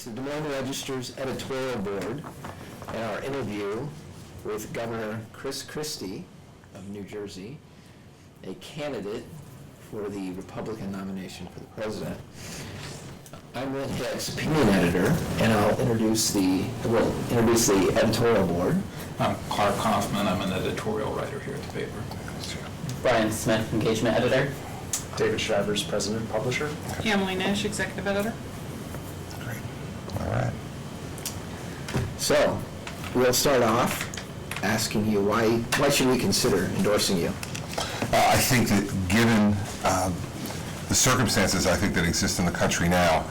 to the Des Moines Register's Editorial Board and our interview with Governor Christie of New Jersey, a candidate for the Republican nomination for the president. I'm Lynn Hicks, opinion editor, and I'll introduce the editorial board. I'm Clark Kaufman. I'm an editorial writer here at the paper. Brian Smith, engagement editor. David Shivers, president, publisher. Emily Nash, executive editor. Great. All right. So, we'll start off asking you why should we consider endorsing you? I think that given the circumstances I think that exist in the country now,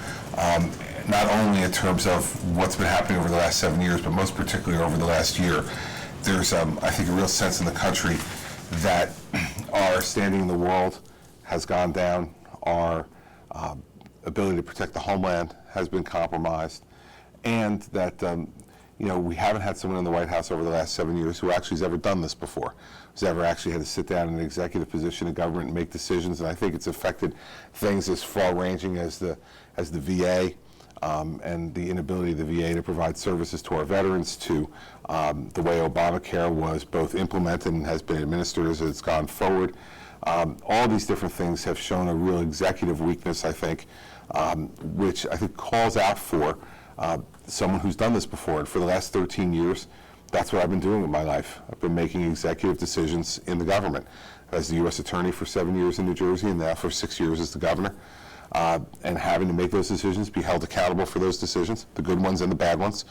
not only in terms of what's been happening over the last 7 years, but most particularly over the last year, there's, I think, a real sense in the country that our standing in the world has gone down, our ability to protect the homeland has been compromised, and that we haven't had someone in the White House over the last 7 years who actually has ever done this before, who's ever actually had to sit down in an executive position in government and make decisions. And I think it's affected things as far-ranging as the VA and the inability of the VA to provide services to our veterans, to the way Obamacare was both implemented and has been administered as it's gone forward. All these different things have shown a real executive weakness, I think, which I think calls out for someone who's done this before. And for the last 13 years, that's what I've been doing with my life. I've been making executive decisions in the government. As the U.S. Attorney for 7 years in New Jersey, and now for 6 years as the governor, and having to make those decisions, be held accountable for those decisions, the good ones and the bad ones,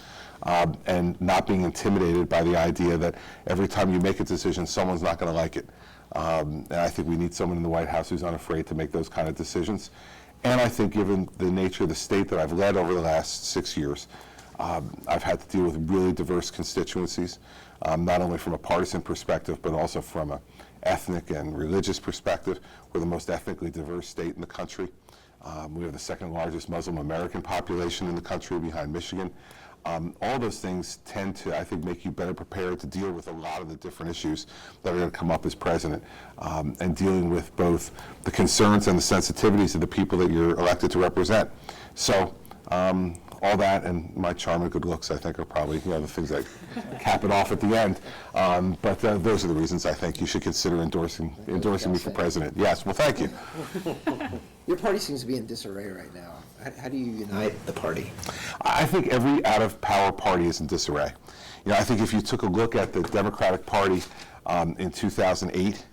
and not being intimidated by the idea that every time you make a decision, someone's not going to like it. And I think we need someone in the White House who's unafraid to make those kind of decisions. And I think given the nature of the state that I've led over the last 6 years, I've had to deal with really diverse constituencies, not only from a partisan perspective, but also from an ethnic and religious perspective. We're the most ethnically diverse state in the country. We have the second largest Muslim American population in the country behind Michigan. All those things tend to, I think, make you better prepared to deal with a lot of the different issues that are going to come up as president, and dealing with both the concerns and the sensitivities of the people that you're elected to represent. So all that and my charm and good looks, I think, are probably the things that cap it off at the end. But those are the reasons I think you should consider endorsing me for president. Yes, well, thank you. Your party seems to be in disarray right now. How do you unite the party? I think every out-of-power party is in disarray. I think if you took a look at the Democratic Party in 2008,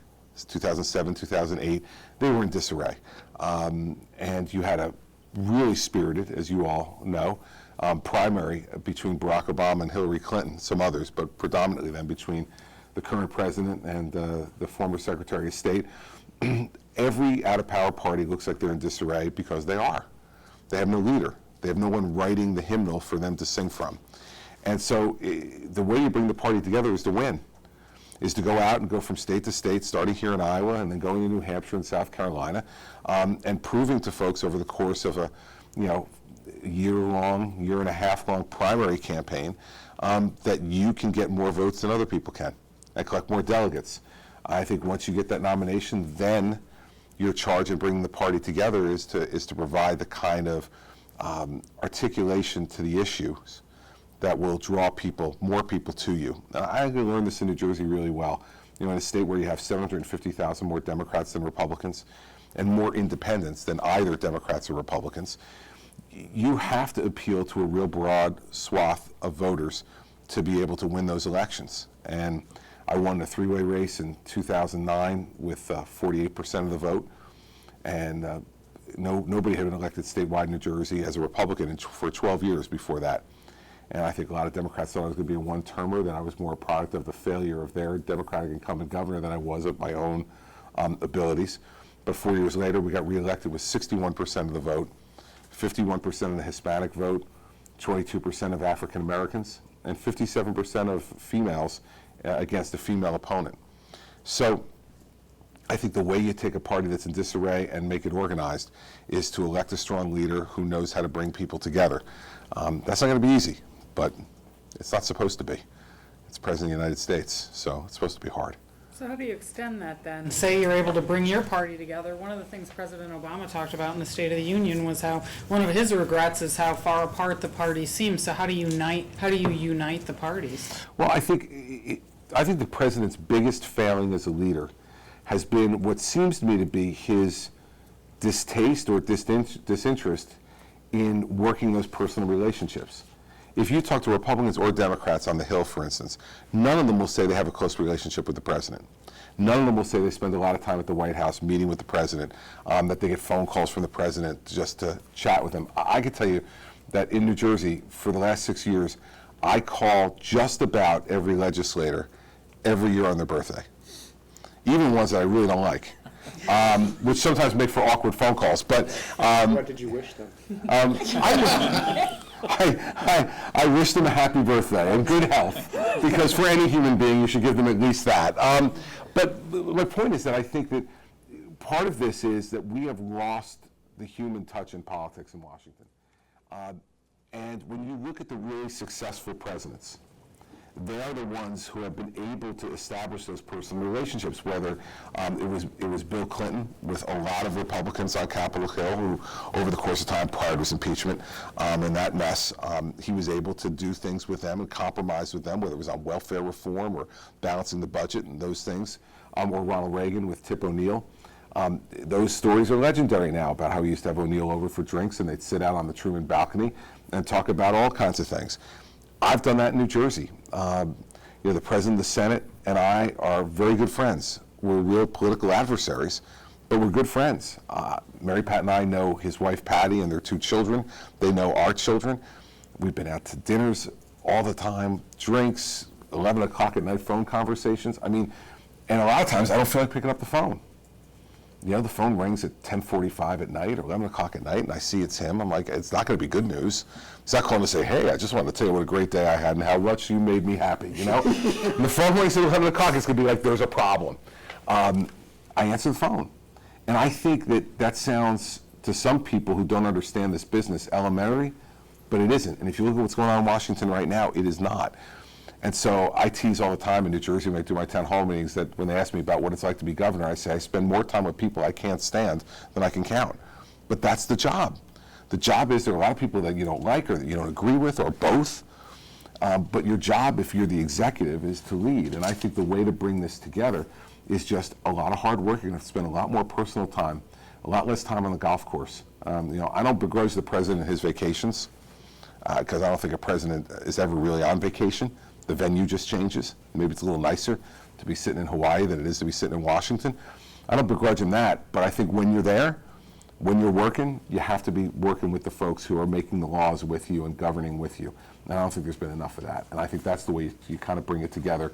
2007, 2008, they were in disarray. And you had a really spirited, as you all know, primary between Barack Obama and Hillary Clinton, some others, but predominantly then between the current president and the former Secretary of State. Every out-of-power party looks like they're in disarray because they are. They have no leader. They have no one writing the hymnal for them to sing from. And so the way you bring the party together is to win, is to go out and go from state to state, starting here in Iowa and then going to New Hampshire and South Carolina, and proving to folks over the course of a year and a half long primary campaign that you can get more votes than other people can and collect more delegates. I think once you get that nomination, then your charge in bringing the party together is to provide the kind of articulation to the issues that will draw more people to you. I learned this in New Jersey really well. In a state where you have 750,000 more Democrats than Republicans and more independents than either Democrats or Republicans, you have to appeal to a real broad swath of voters to be able to win those elections. And I won a three-way race in 2009 with 48% of the vote, and nobody had been elected statewide in New Jersey as a Republican for 12 years before that. And I think a lot of Democrats thought I was going to be a one-termer, that I was more a product of the failure of their Democratic incumbent governor than I was of my own abilities. But 4 years later, we got reelected with 61% of the vote, 51% of the Hispanic vote, 22% of African Americans, and 57% of females against a female opponent. So I think the way you take a party that's in disarray and make it organized is to elect a strong leader who knows how to bring people together. That's not going to be easy, but it's not supposed to be. It's President of the United States, so it's supposed to be hard. So how do you extend that then? Say you're able to bring your party together. One of the things President Obama talked about in the State of the Union was how one of his regrets is how far apart the parties seem. So how do you unite the parties? Well, I think the president's biggest failing as a leader has been what seems to me to be his distaste or disinterest in working those personal relationships. If you talk to Republicans or Democrats on the Hill, for instance, none of them will say they have a close relationship with the president. None of them will say they spend a lot of time at the White House meeting with the president, that they get phone calls from the president just to chat with him. I can tell you that in New Jersey, for the last 6 years, I call just about every legislator every year on their birthday, even ones that I really don't like, which sometimes make for awkward phone calls. But what did you wish them? I wish them a happy birthday and good health, because for any human being, you should give them at least that. But my point is that I think that part of this is that we have lost the human touch in politics in Washington. And when you look at the really successful presidents, they are the ones who have been able to establish those personal relationships, whether it was Bill Clinton with a lot of Republicans on Capitol Hill who, over the course of time prior to his impeachment and that mess, he was able to do things with them and compromise with them, whether it was on welfare reform or balancing the budget and those things, or Ronald Reagan with Tip O'Neill. Those stories are legendary now about how he used to have O'Neill over for drinks and they'd sit out on the Truman balcony and talk about all kinds of things. I've done that in New Jersey. The President of the Senate and I are very good friends. We're real political adversaries, but we're good friends. Mary Pat and I know his wife Patty and their 2 children. They know our children. We've been out to dinners all the time, drinks, 11 o'clock at night phone conversations. I mean, and a lot of times I don't feel like picking up the phone. The phone rings at 10:45 at night or 11 o'clock at night, and I see it's him. I'm like, it's not going to be good news. He's not calling to say, hey, I just wanted to tell you what a great day I had and how much you made me happy, And the phone rings at 11 o'clock, it's going to be like, there's a problem. I answer the phone. And I think that sounds, to some people who don't understand this business, elementary, but it isn't. And if you look at what's going on in Washington right now, it is not. And so I tease all the time in New Jersey when I do my town hall meetings that when they ask me about what it's like to be governor, I say I spend more time with people I can't stand than I can count. But that's the job. The job is there are a lot of people that you don't like or that you don't agree with or both. But your job, if you're the executive, is to lead. And I think the way to bring this together is just a lot of hard work. You're going to spend a lot more personal time, a lot less time on the golf course. I don't begrudge the president his vacations because I don't think a president is ever really on vacation. The venue just changes. Maybe it's a little nicer to be sitting in Hawaii than it is to be sitting in Washington. I don't begrudge him that, but I think when you're there, when you're working, you have to be working with the folks who are making the laws with you and governing with you. And I don't think there's been enough of that. And I think that's the way you kind of bring it together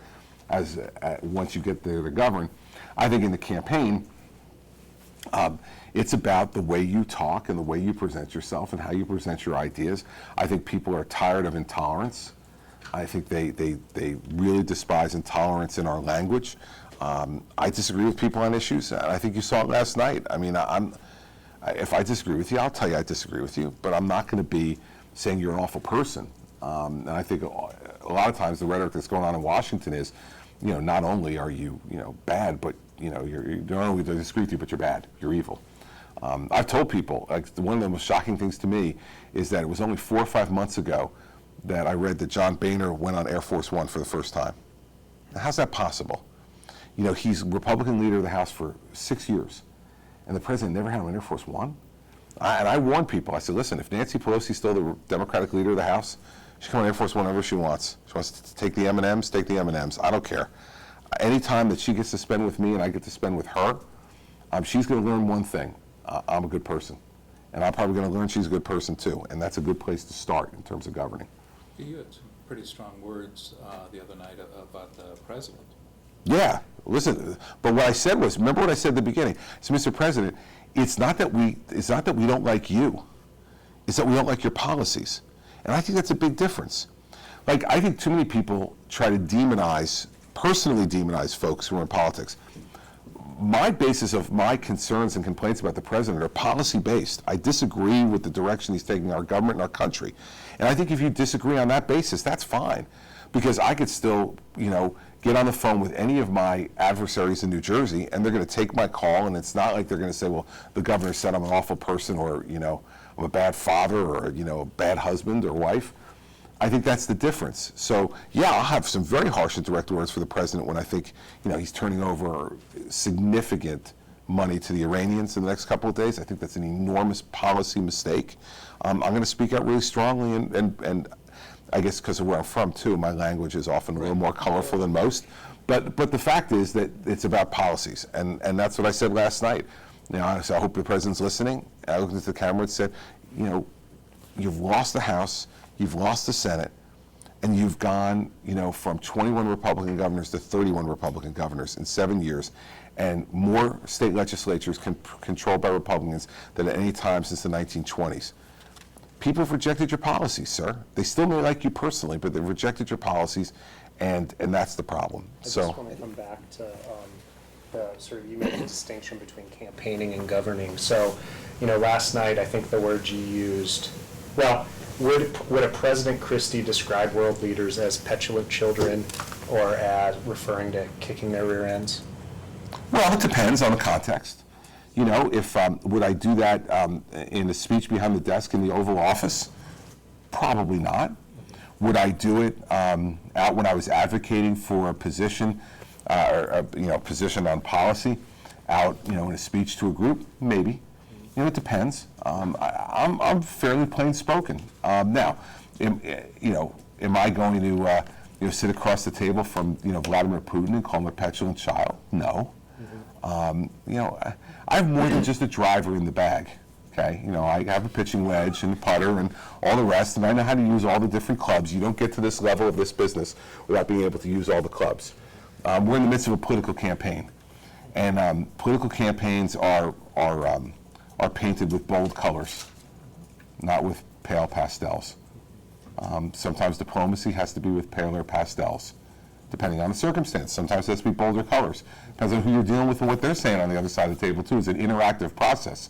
as once you get there to govern. I think in the campaign, it's about the way you talk and the way you present yourself and how you present your ideas. I think people are tired of intolerance. I think they really despise intolerance in our language. I disagree with people on issues, and I think you saw it last night. I mean, if I disagree with you, I'll tell you I disagree with you, but I'm not going to be saying you're an awful person. And I think a lot of times the rhetoric that's going on in Washington is, not only are you, bad, but you're not only do I disagree with you, but you're bad, you're evil. I've told people, like, one of the most shocking things to me is that it was only 4 or 5 months ago that I read that John Boehner went on Air Force One for the first time. Now, how's that possible? He's Republican leader of the House for 6 years, and the president never had him on Air Force One? And I warned people, I said, listen, if Nancy Pelosi's still the Democratic leader of the House, she can come on Air Force One whenever she wants. She wants to take the M&Ms, take the M&Ms. I don't care. Any time that she gets to spend with me and I get to spend with her, she's going to learn one thing. I'm a good person. And I'm probably going to learn she's a good person too. And that's a good place to start in terms of governing. You had some pretty strong words the other night about the president. Yeah, listen, but what I said was, remember what I said at the beginning? So, Mr. President, it's not that we don't like you. It's that we don't like your policies. And I think that's a big difference. Like, I think too many people try to personally demonize folks who are in politics. My basis of my concerns and complaints about the president are policy-based. I disagree with the direction he's taking our government and our country. And I think if you disagree on that basis, that's fine. Because I could still, get on the phone with any of my adversaries in New Jersey, and they're going to take my call, and it's not like they're going to say, well, the governor said I'm an awful person, or, I'm a bad father, or, a bad husband or wife. I think that's the difference. So, yeah, I'll have some very harsh and direct words for the president when I think, he's turning over significant money to the Iranians in the next couple of days. I think that's an enormous policy mistake. I'm going to speak out really strongly, and I guess because of where I'm from, too, my language is often a little more colorful than most. But the fact is that it's about policies, and that's what I said last night. So I hope the president's listening. I looked at the camera and said, you've lost the House, you've lost the Senate, and you've gone, from 21 Republican governors to 31 Republican governors in 7 years, and more state legislatures controlled by Republicans than at any time since the 1920s. People have rejected your policies, sir. They still may like you personally, but they've rejected your policies, and that's the problem. I just want to come back to you made a distinction between campaigning and governing. So, last night I think the word you used, well, would a President Christie describe world leaders as petulant children or as referring to kicking their rear ends? Well, it depends on the context. If would I do that in a speech behind the desk in the Oval Office? Probably not. Would I do it out when I was advocating for a position, position on policy, out, in a speech to a group? Maybe. It depends. I'm fairly plain spoken. Now, am I going to sit across the table from Vladimir Putin and call him a petulant child? No. I have more than just a driver in the bag. Okay, I have a pitching wedge and a putter and all the rest, and I know how to use all the different clubs. You don't get to this level of this business without being able to use all the clubs. We're in the midst of a political campaign, and political campaigns are painted with bold colors, not with pale pastels. Sometimes diplomacy has to be with paler pastels, depending on the circumstance. Sometimes it has to be bolder colors. Depends on who you're dealing with and what they're saying on the other side of the table, too. It's an interactive process.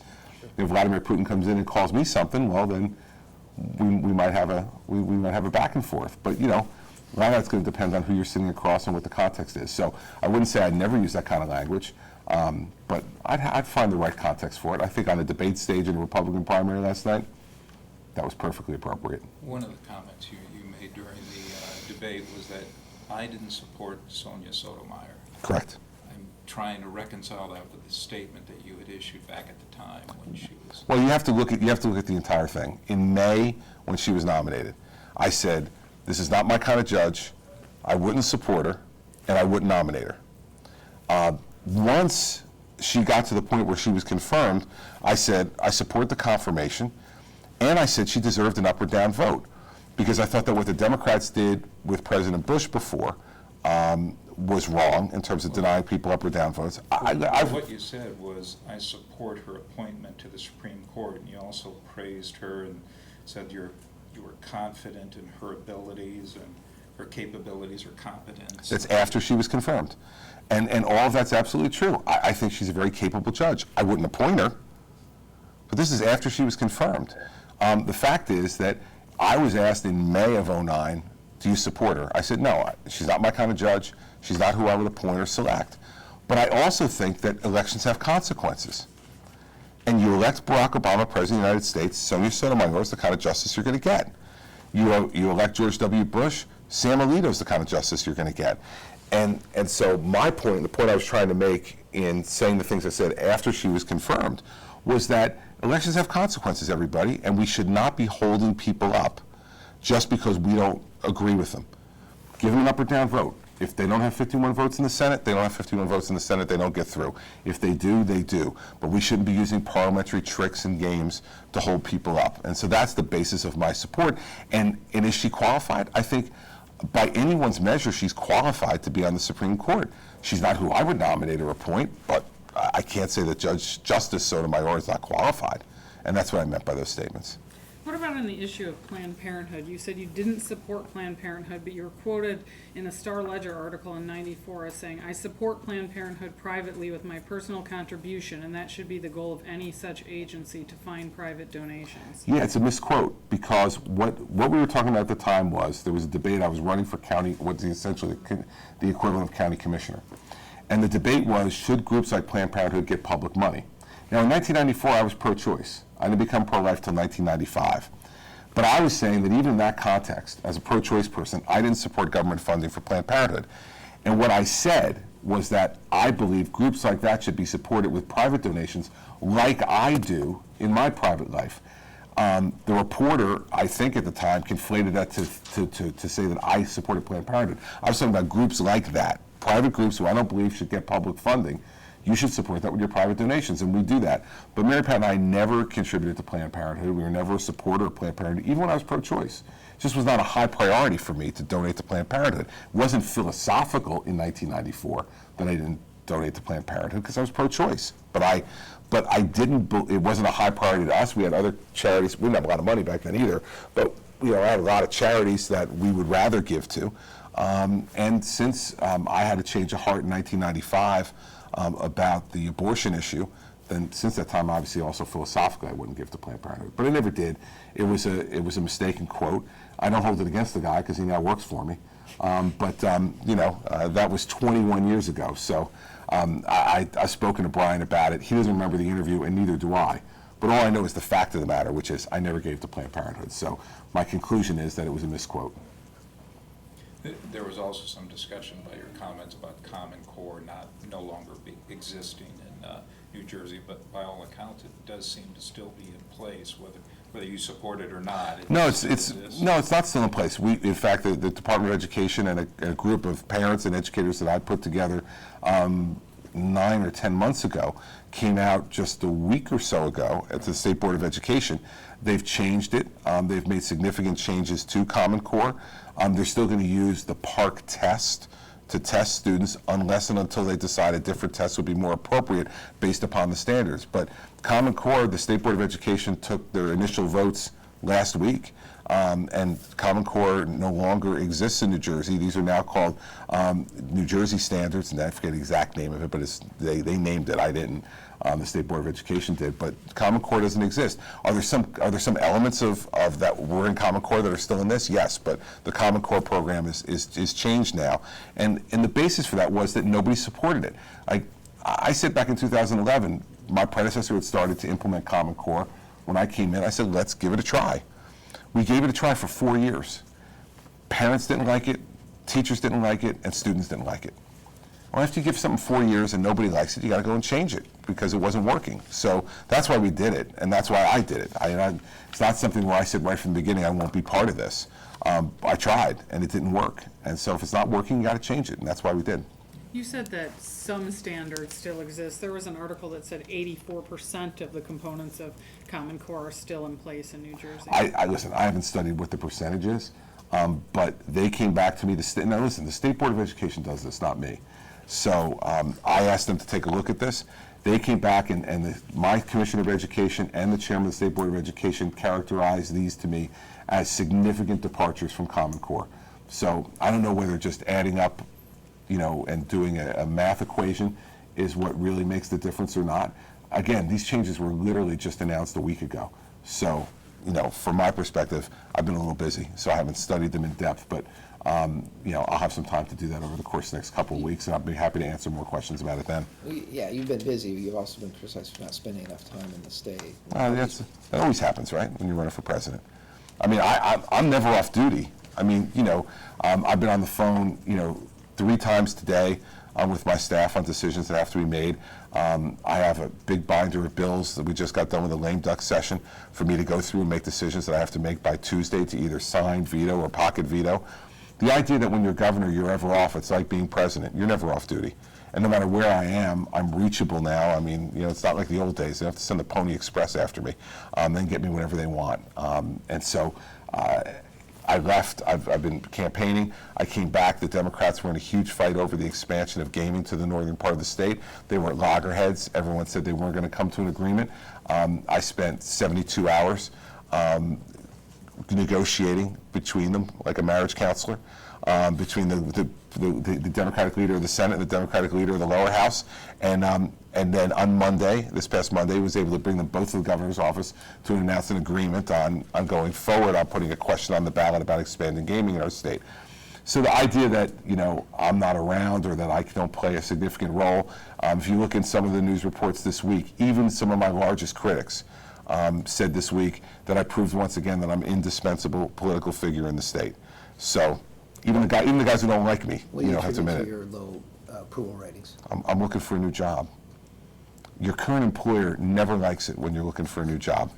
If Vladimir Putin comes in and calls me something, well, then we might have a back and forth. But, a lot of that's going to depend on who you're sitting across and what the context is. So I wouldn't say I'd never use that kind of language, but I'd find the right context for it. I think on the debate stage in the Republican primary last night, that was perfectly appropriate. One of the comments you made during the debate was that I didn't support Sonia Sotomayor. Correct. I'm trying to reconcile that with the statement that you had issued back at the time when she was... Well, you have to look at the entire thing. In May, when she was nominated, I said, this is not my kind of judge, I wouldn't support her, and I wouldn't nominate her. Once she got to the point where she was confirmed, I said, I support the confirmation, and I said she deserved an up or down vote, because I thought that what the Democrats did with President Bush before was wrong in terms of denying people up or down votes. What you said was, I support her appointment to the Supreme Court, and you also praised her and said you were confident in her abilities and her capabilities or competence. That's after she was confirmed. And all of that's absolutely true. I think she's a very capable judge. I wouldn't appoint her, but this is after she was confirmed. The fact is that I was asked in May of '09, do you support her? I said, no, she's not my kind of judge. She's not who I would appoint or select. But I also think that elections have consequences. And you elect Barack Obama President of the United States, Sonia Sotomayor is the kind of justice you're going to get. You elect George W. Bush, Sam Alito is the kind of justice you're going to get. And so my point, the point I was trying to make in saying the things I said after she was confirmed, was that elections have consequences, everybody, and we should not be holding people up just because we don't agree with them. Give them an up or down vote. If they don't have 51 votes in the Senate, they don't have 51 votes in the Senate, they don't get through. If they do, they do. But we shouldn't be using parliamentary tricks and games to hold people up. And so that's the basis of my support. And is she qualified? I think by anyone's measure, she's qualified to be on the Supreme Court. She's not who I would nominate or appoint, but I can't say that Justice Sotomayor is not qualified. And that's what I meant by those statements. What about on the issue of Planned Parenthood? You said you didn't support Planned Parenthood, but you were quoted in a Star Ledger article in '94 as saying, "I support Planned Parenthood privately with my personal contribution, and that should be the goal of any such agency to find private donations." Yeah, it's a misquote, because what we were talking about at the time was, there was a debate, I was running for county, what's essentially the equivalent of county commissioner. And the debate was, should groups like Planned Parenthood get public money? Now, in 1994, I was pro-choice. I didn't become pro-life till 1995. But I was saying that even in that context, as a pro-choice person, I didn't support government funding for Planned Parenthood. And what I said was that I believe groups like that should be supported with private donations, like I do in my private life. The reporter, I think at the time, conflated that to say that I supported Planned Parenthood. I was talking about groups like that, private groups who I don't believe should get public funding. You should support that with your private donations, and we do that. But Mary Pat and I never contributed to Planned Parenthood. We were never a supporter of Planned Parenthood, even when I was pro-choice. It just was not a high priority for me to donate to Planned Parenthood. It wasn't philosophical in 1994 that I didn't donate to Planned Parenthood, because I was pro-choice. But I didn't, it wasn't a high priority to us. We had other charities. We didn't have a lot of money back then either, but I had a lot of charities that we would rather give to. And since I had a change of heart in 1995, about the abortion issue, then since that time, obviously, also philosophically, I wouldn't give to Planned Parenthood. But I never did. It was a mistaken quote. I don't hold it against the guy, because he now works for me. That was 21 years ago. So I've spoken to Brian about it. He doesn't remember the interview, and neither do I. But all I know is the fact of the matter, which is I never gave to Planned Parenthood. So my conclusion is that it was a misquote. There was also some discussion by your comments about Common Core no longer existing in New Jersey, but by all accounts, it does seem to still be in place, whether you support it or not. No, it's not still in place. In fact, the Department of Education and a group of parents and educators that I put together 9 or 10 months ago came out just a week or so ago at the State Board of Education. They've changed it. They've made significant changes to Common Core. They're still going to use the PARCC test to test students unless and until they decide a different test would be more appropriate based upon the standards. But Common Core, the State Board of Education took their initial votes last week, and Common Core no longer exists in New Jersey. These are now called New Jersey standards, and I forget the exact name of it, but they named it. I didn't. The State Board of Education did, but Common Core doesn't exist. Are there some elements of that were in Common Core that are still in this? Yes, but the Common Core program is changed now, and the basis for that was that nobody supported it. I said back in 2011, my predecessor had started to implement Common Core. When I came in, I said, let's give it a try. We gave it a try for 4 years. Parents didn't like it, teachers didn't like it, and students didn't like it. Well, after you give something 4 years and nobody likes it, you got to go and change it because it wasn't working. So that's why we did it, and that's why I did it. It's not something where I said right from the beginning I won't be part of this. I tried, and it didn't work. And so if it's not working, you got to change it, and that's why we did. You said that some standards still exist. There was an article that said 84% of the components of Common Core are still in place in New Jersey. Listen, I haven't studied what the percentage is, but they came back to me. Now listen, the State Board of Education does this, not me. So I asked them to take a look at this. They came back, and my Commissioner of Education and the Chairman of the State Board of Education characterized these to me as significant departures from Common Core. So I don't know whether just adding up, and doing a math equation is what really makes the difference or not. Again, these changes were literally just announced a week ago. So, from my perspective, I've been a little busy, so I haven't studied them in depth, but I'll have some time to do that over the course of the next couple of weeks, and I'll be happy to answer more questions about it then. Yeah, you've been busy. You've also been criticized for not spending enough time in the state. That always happens, right, when you're running for president. I mean, I'm never off duty. I mean, I've been on the phone, 3 times today with my staff on decisions that have to be made. I have a big binder of bills that we just got done with a lame duck session for me to go through and make decisions that I have to make by Tuesday to either sign, veto, or pocket veto. The idea that when you're governor, you're ever off, it's like being president. You're never off duty. And no matter where I am, I'm reachable now. I mean, it's not like the old days. They have to send the Pony Express after me, then get me whenever they want. And so I left. I've been campaigning. I came back. The Democrats were in a huge fight over the expansion of gaming to the northern part of the state. They were at loggerheads. Everyone said they weren't going to come to an agreement. I spent 72 hours negotiating between them, like a marriage counselor, between the Democratic leader of the Senate and the Democratic leader of the lower house. And then on Monday, this past Monday, was able to bring them both to the governor's office to announce an agreement on going forward on putting a question on the ballot about expanding gaming in our state. So the idea that, I'm not around or that I don't play a significant role, if you look in some of the news reports this week, even some of my largest critics said this week that I proved once again that I'm an indispensable political figure in the state. So even the guys who don't like me, What do you have to admit attribute to it. your low approval ratings? I'm looking for a new job. Your current employer never likes it when you're looking for a new job.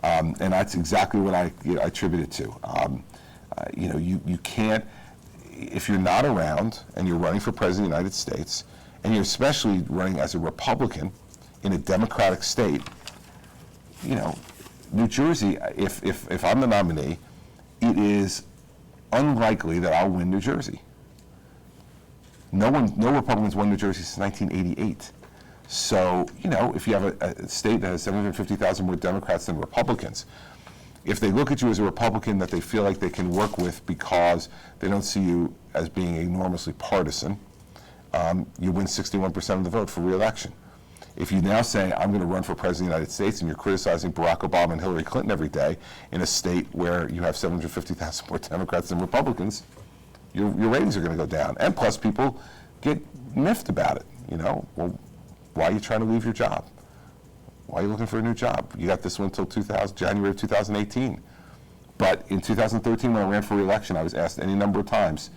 And that's exactly what I attribute it to. You can't, if you're not around and you're running for president of the United States, and you're especially running as a Republican in a Democratic state, New Jersey, if I'm the nominee, it is unlikely that I'll win New Jersey. No Republicans won New Jersey since 1988. So, if you have a state that has 750,000 more Democrats than Republicans, if they look at you as a Republican that they feel like they can work with because they don't see you as being enormously partisan, you win 61% of the vote for re-election. If you now say, I'm going to run for president of the United States, and you're criticizing Barack Obama and Hillary Clinton every day in a state where you have 750,000 more Democrats than Republicans, your ratings are going to go down. And plus, people get miffed about it. Well, why are you trying to leave your job? Why are you looking for a new job? You got this one until January of 2018. But in 2013, when I ran for re-election, I was asked any number of times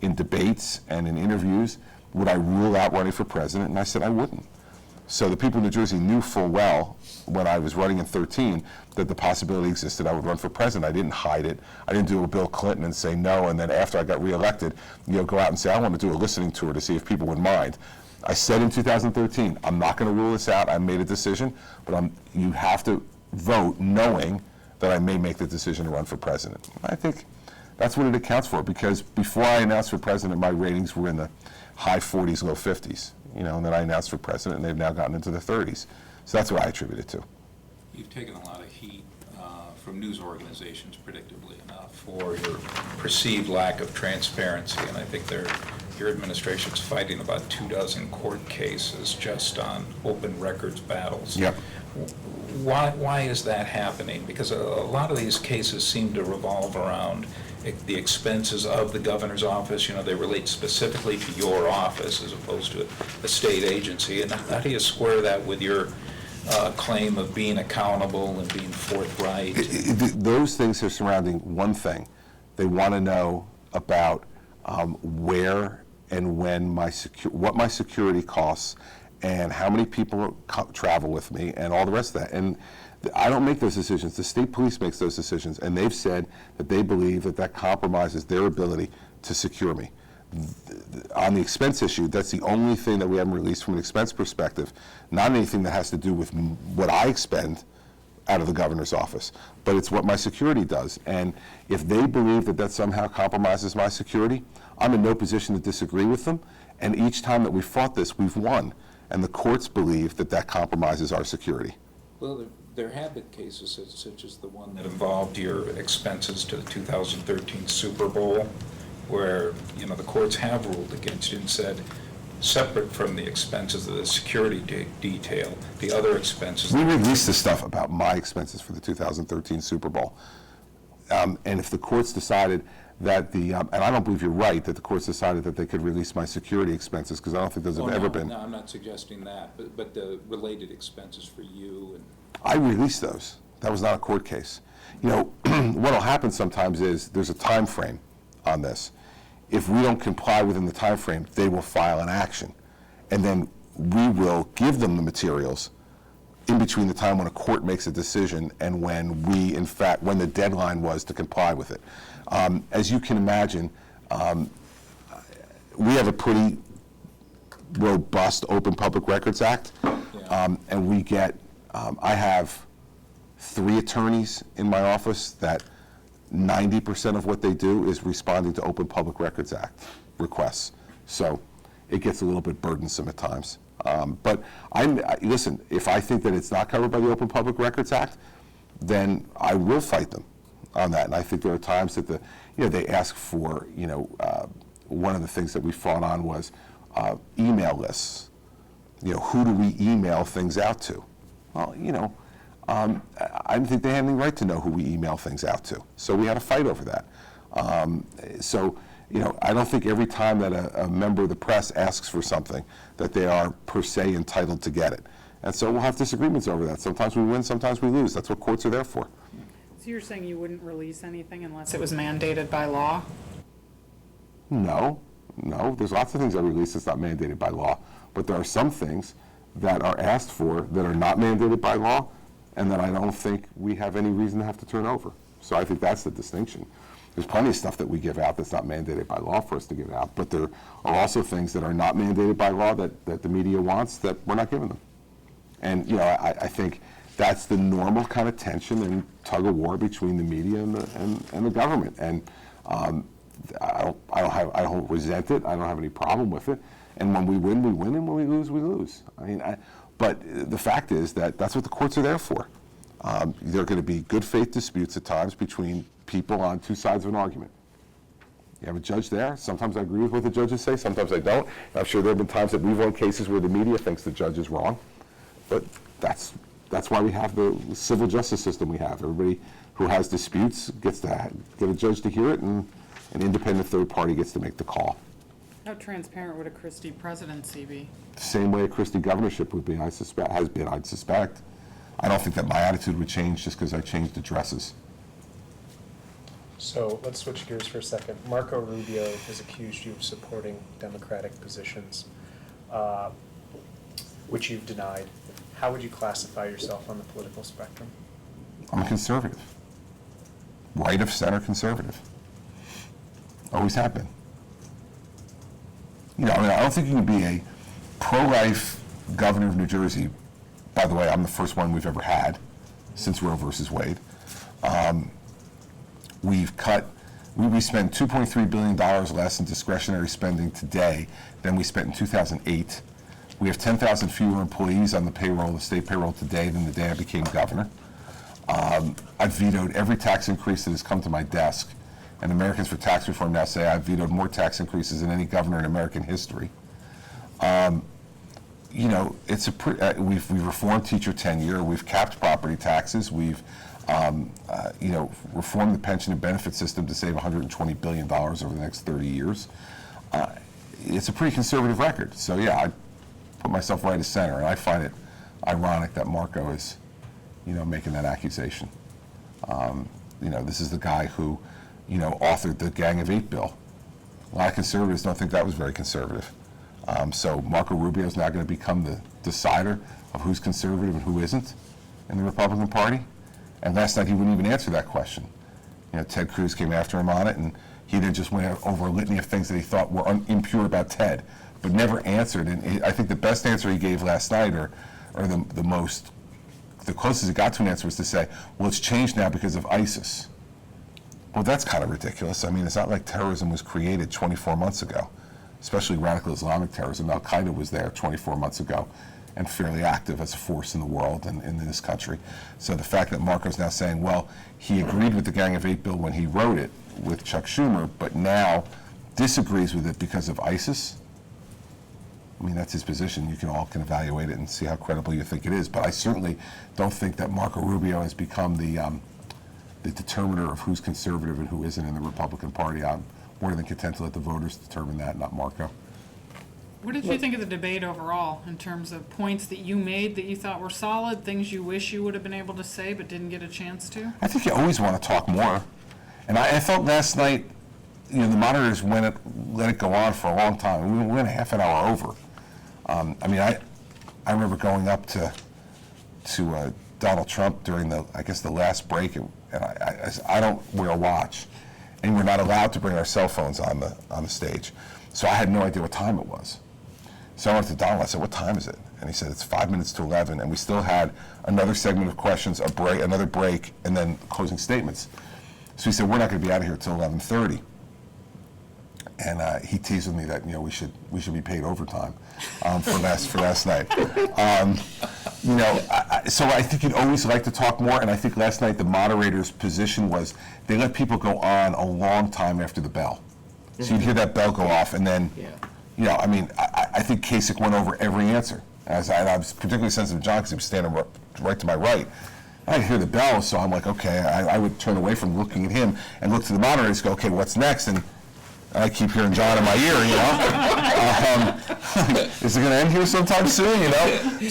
in debates and in interviews, would I rule out running for president? And I said I wouldn't. So the people in New Jersey knew full well when I was running in 13 that the possibility existed I would run for president. I didn't hide it. I didn't do a Bill Clinton and say no, and then after I got reelected, go out and say I want to do a listening tour to see if people would mind. I said in 2013, I'm not going to rule this out. I made a decision, but you have to vote knowing that I may make the decision to run for president. I think that's what it accounts for, because before I announced for president, my ratings were in the high 40s, low 50s. And then I announced for president, and they've now gotten into the 30s. So that's what I attribute it to. You've taken a lot of heat from news organizations, predictably enough, for your perceived lack of transparency, and I think your administration's fighting about 24 court cases just on open records battles. Yep. Why is that happening? Because a lot of these cases seem to revolve around the expenses of the governor's office. They relate specifically to your office as opposed to a state agency. And how do you square that with your claim of being accountable and being forthright? Those things are surrounding one thing. They want to know about where and when what my security costs and how many people travel with me and all the rest of that. And I don't make those decisions. The state police makes those decisions, and they've said that they believe that compromises their ability to secure me. On the expense issue, that's the only thing that we haven't released from an expense perspective, not anything that has to do with what I expend out of the governor's office, but it's what my security does. And if they believe that somehow compromises my security, I'm in no position to disagree with them. And each time that we fought this, we've won. And the courts believe that compromises our security. Well, there have been cases such as the one that involved your expenses to the 2013 Super Bowl, where the courts have ruled against you and said, separate from the expenses of the security detail, the other expenses. We released this stuff about my expenses for the 2013 Super Bowl. And if the courts decided that and I don't believe you're right, that the courts decided that they could release my security expenses, because I don't think those have ever been. No, I'm not suggesting that, but the related expenses for you and. I released those. That was not a court case. What'll happen sometimes is there's a time frame on this. If we don't comply within the time frame, they will file an action. And then we will give them the materials in between the time when a court makes a decision and when when the deadline was to comply with it. As you can imagine, we have a pretty robust Open Public Records Act, and we get, I have 3 attorneys in my office that 90% of what they do is responding to Open Public Records Act requests. So it gets a little bit burdensome at times. But listen, if I think that it's not covered by the Open Public Records Act, then I will fight them on that. And I think there are times that they ask for, one of the things that we fought on was email lists. Who do we email things out to? Well, I didn't think they had any right to know who we email things out to. So we had a fight over that. I don't think every time that a member of the press asks for something that they are per se entitled to get it. And so we'll have disagreements over that. Sometimes we win, sometimes we lose. That's what courts are there for. So you're saying you wouldn't release anything unless it was mandated by law? No. There's lots of things I release that's not mandated by law. But there are some things that are asked for that are not mandated by law and that I don't think we have any reason to have to turn over. So I think that's the distinction. There's plenty of stuff that we give out that's not mandated by law for us to give out, but there are also things that are not mandated by law that the media wants that we're not giving them. And I think that's the normal kind of tension and tug of war between the media and the government. And I don't resent it. I don't have any problem with it. And when we win, we win, and when we lose, we lose. But the fact is that that's what the courts are there for. There are going to be good faith disputes at times between people on two sides of an argument. You have a judge there. Sometimes I agree with what the judges say. Sometimes I don't. I'm sure there have been times that we've won cases where the media thinks the judge is wrong. But that's why we have the civil justice system we have. Everybody who has disputes gets to get a judge to hear it, and an independent third party gets to make the call. How transparent would a Christie presidency be? Same way a Christie governorship would be, I'd suspect. I don't think that my attitude would change just because I changed addresses. So let's switch gears for a second. Marco Rubio has accused you of supporting Democratic positions, which you've denied. How would you classify yourself on the political spectrum? I'm a conservative. Right of center conservative. Always have been. I don't think you can be a pro-life governor of New Jersey. By the way, I'm the first one we've ever had since Roe versus Wade. We spend $2.3 billion less in discretionary spending today than we spent in 2008. We have 10,000 fewer employees on the payroll, the state payroll today than the day I became governor. I've vetoed every tax increase that has come to my desk. And Americans for Tax Reform now say I've vetoed more tax increases than any governor in American history. We've reformed teacher tenure. We've capped property taxes. We've reformed the pension and benefit system to save $120 billion over the next 30 years. It's a pretty conservative record. So yeah, I put myself right of center, and I find it ironic that Marco is, making that accusation. This is the guy who, authored the Gang of Eight bill. A lot of conservatives don't think that was very conservative. So Marco Rubio is now going to become the decider of who's conservative and who isn't in the Republican Party. And last night he wouldn't even answer that question. Ted Cruz came after him on it, and he then just went over a litany of things that he thought were impure about Ted, but never answered. And I think the best answer he gave last night, or the closest he got to an answer, was to say, well, it's changed now because of ISIS. Well, that's kind of ridiculous. It's not like terrorism was created 24 months ago, especially radical Islamic terrorism. Al-Qaeda was there 24 months ago and fairly active as a force in the world and in this country. So the fact that Marco's now saying, well, he agreed with the Gang of Eight bill when he wrote it with Chuck Schumer, but now disagrees with it because of ISIS, that's his position. You all can evaluate it and see how credible you think it is. But I certainly don't think that Marco Rubio has become the determiner of who's conservative and who isn't in the Republican Party. I'm more than content to let the voters determine that, not Marco. What did you think of the debate overall, in terms of points that you made that you thought were solid, things you wish you would have been able to say but didn't get a chance to? I think you always want to talk more. And I thought last night, the monitors let it go on for a long time. We went a half an hour over. I remember going up to Donald Trump during the last break, and I don't wear a watch, and we're not allowed to bring our cell phones on the stage. So I had no idea what time it was. So I went to Donald, I said, what time is it? And he said, it's 5 minutes to 11, and we still had another segment of questions, another break, and then closing statements. So he said, we're not going to be out of here till 11:30. and he teased with me that we should be paid overtime for last night. So I think you'd always like to talk more, and I think last night the moderator's position was they let people go on a long time after the bell. So you'd hear that bell go off, and then, I think Kasich went over every answer. And I was particularly sensitive to John because he was standing right to my right. I hear the bell, so I'm like, okay, I would turn away from looking at him and look to the moderators, go, okay, what's next? And I keep hearing John in my ear, Is it going to end here sometime soon,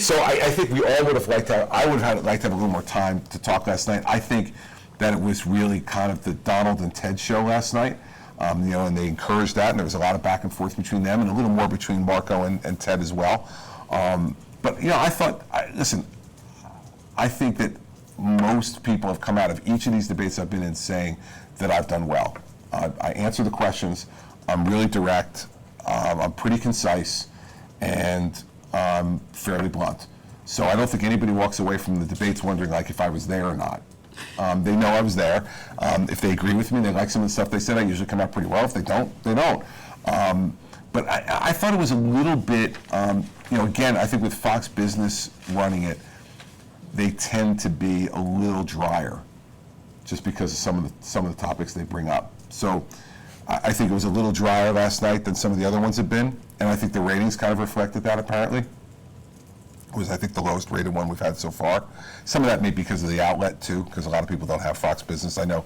So I think we all would have liked to I would have liked to have a little more time to talk last night. I think that it was really kind of the Donald and Ted show last night, and they encouraged that, and there was a lot of back and forth between them, and a little more between Marco and Ted as well. But I thought, I think that most people have come out of each of these debates I've been in saying that I've done well. I answer the questions, I'm really direct, I'm pretty concise, and fairly blunt. So I don't think anybody walks away from the debates wondering if I was there or not. They know I was there. If they agree with me, they like some of the stuff they said, I usually come out pretty well. If they don't, they don't. But I thought it was a little bit, again, I think with Fox Business running it, they tend to be a little drier just because of some of the topics they bring up. So I think it was a little drier last night than some of the other ones have been, and I think the ratings kind of reflected that apparently. It was, I think, the lowest rated one we've had so far. Some of that may be because of the outlet too, because a lot of people don't have Fox Business. I know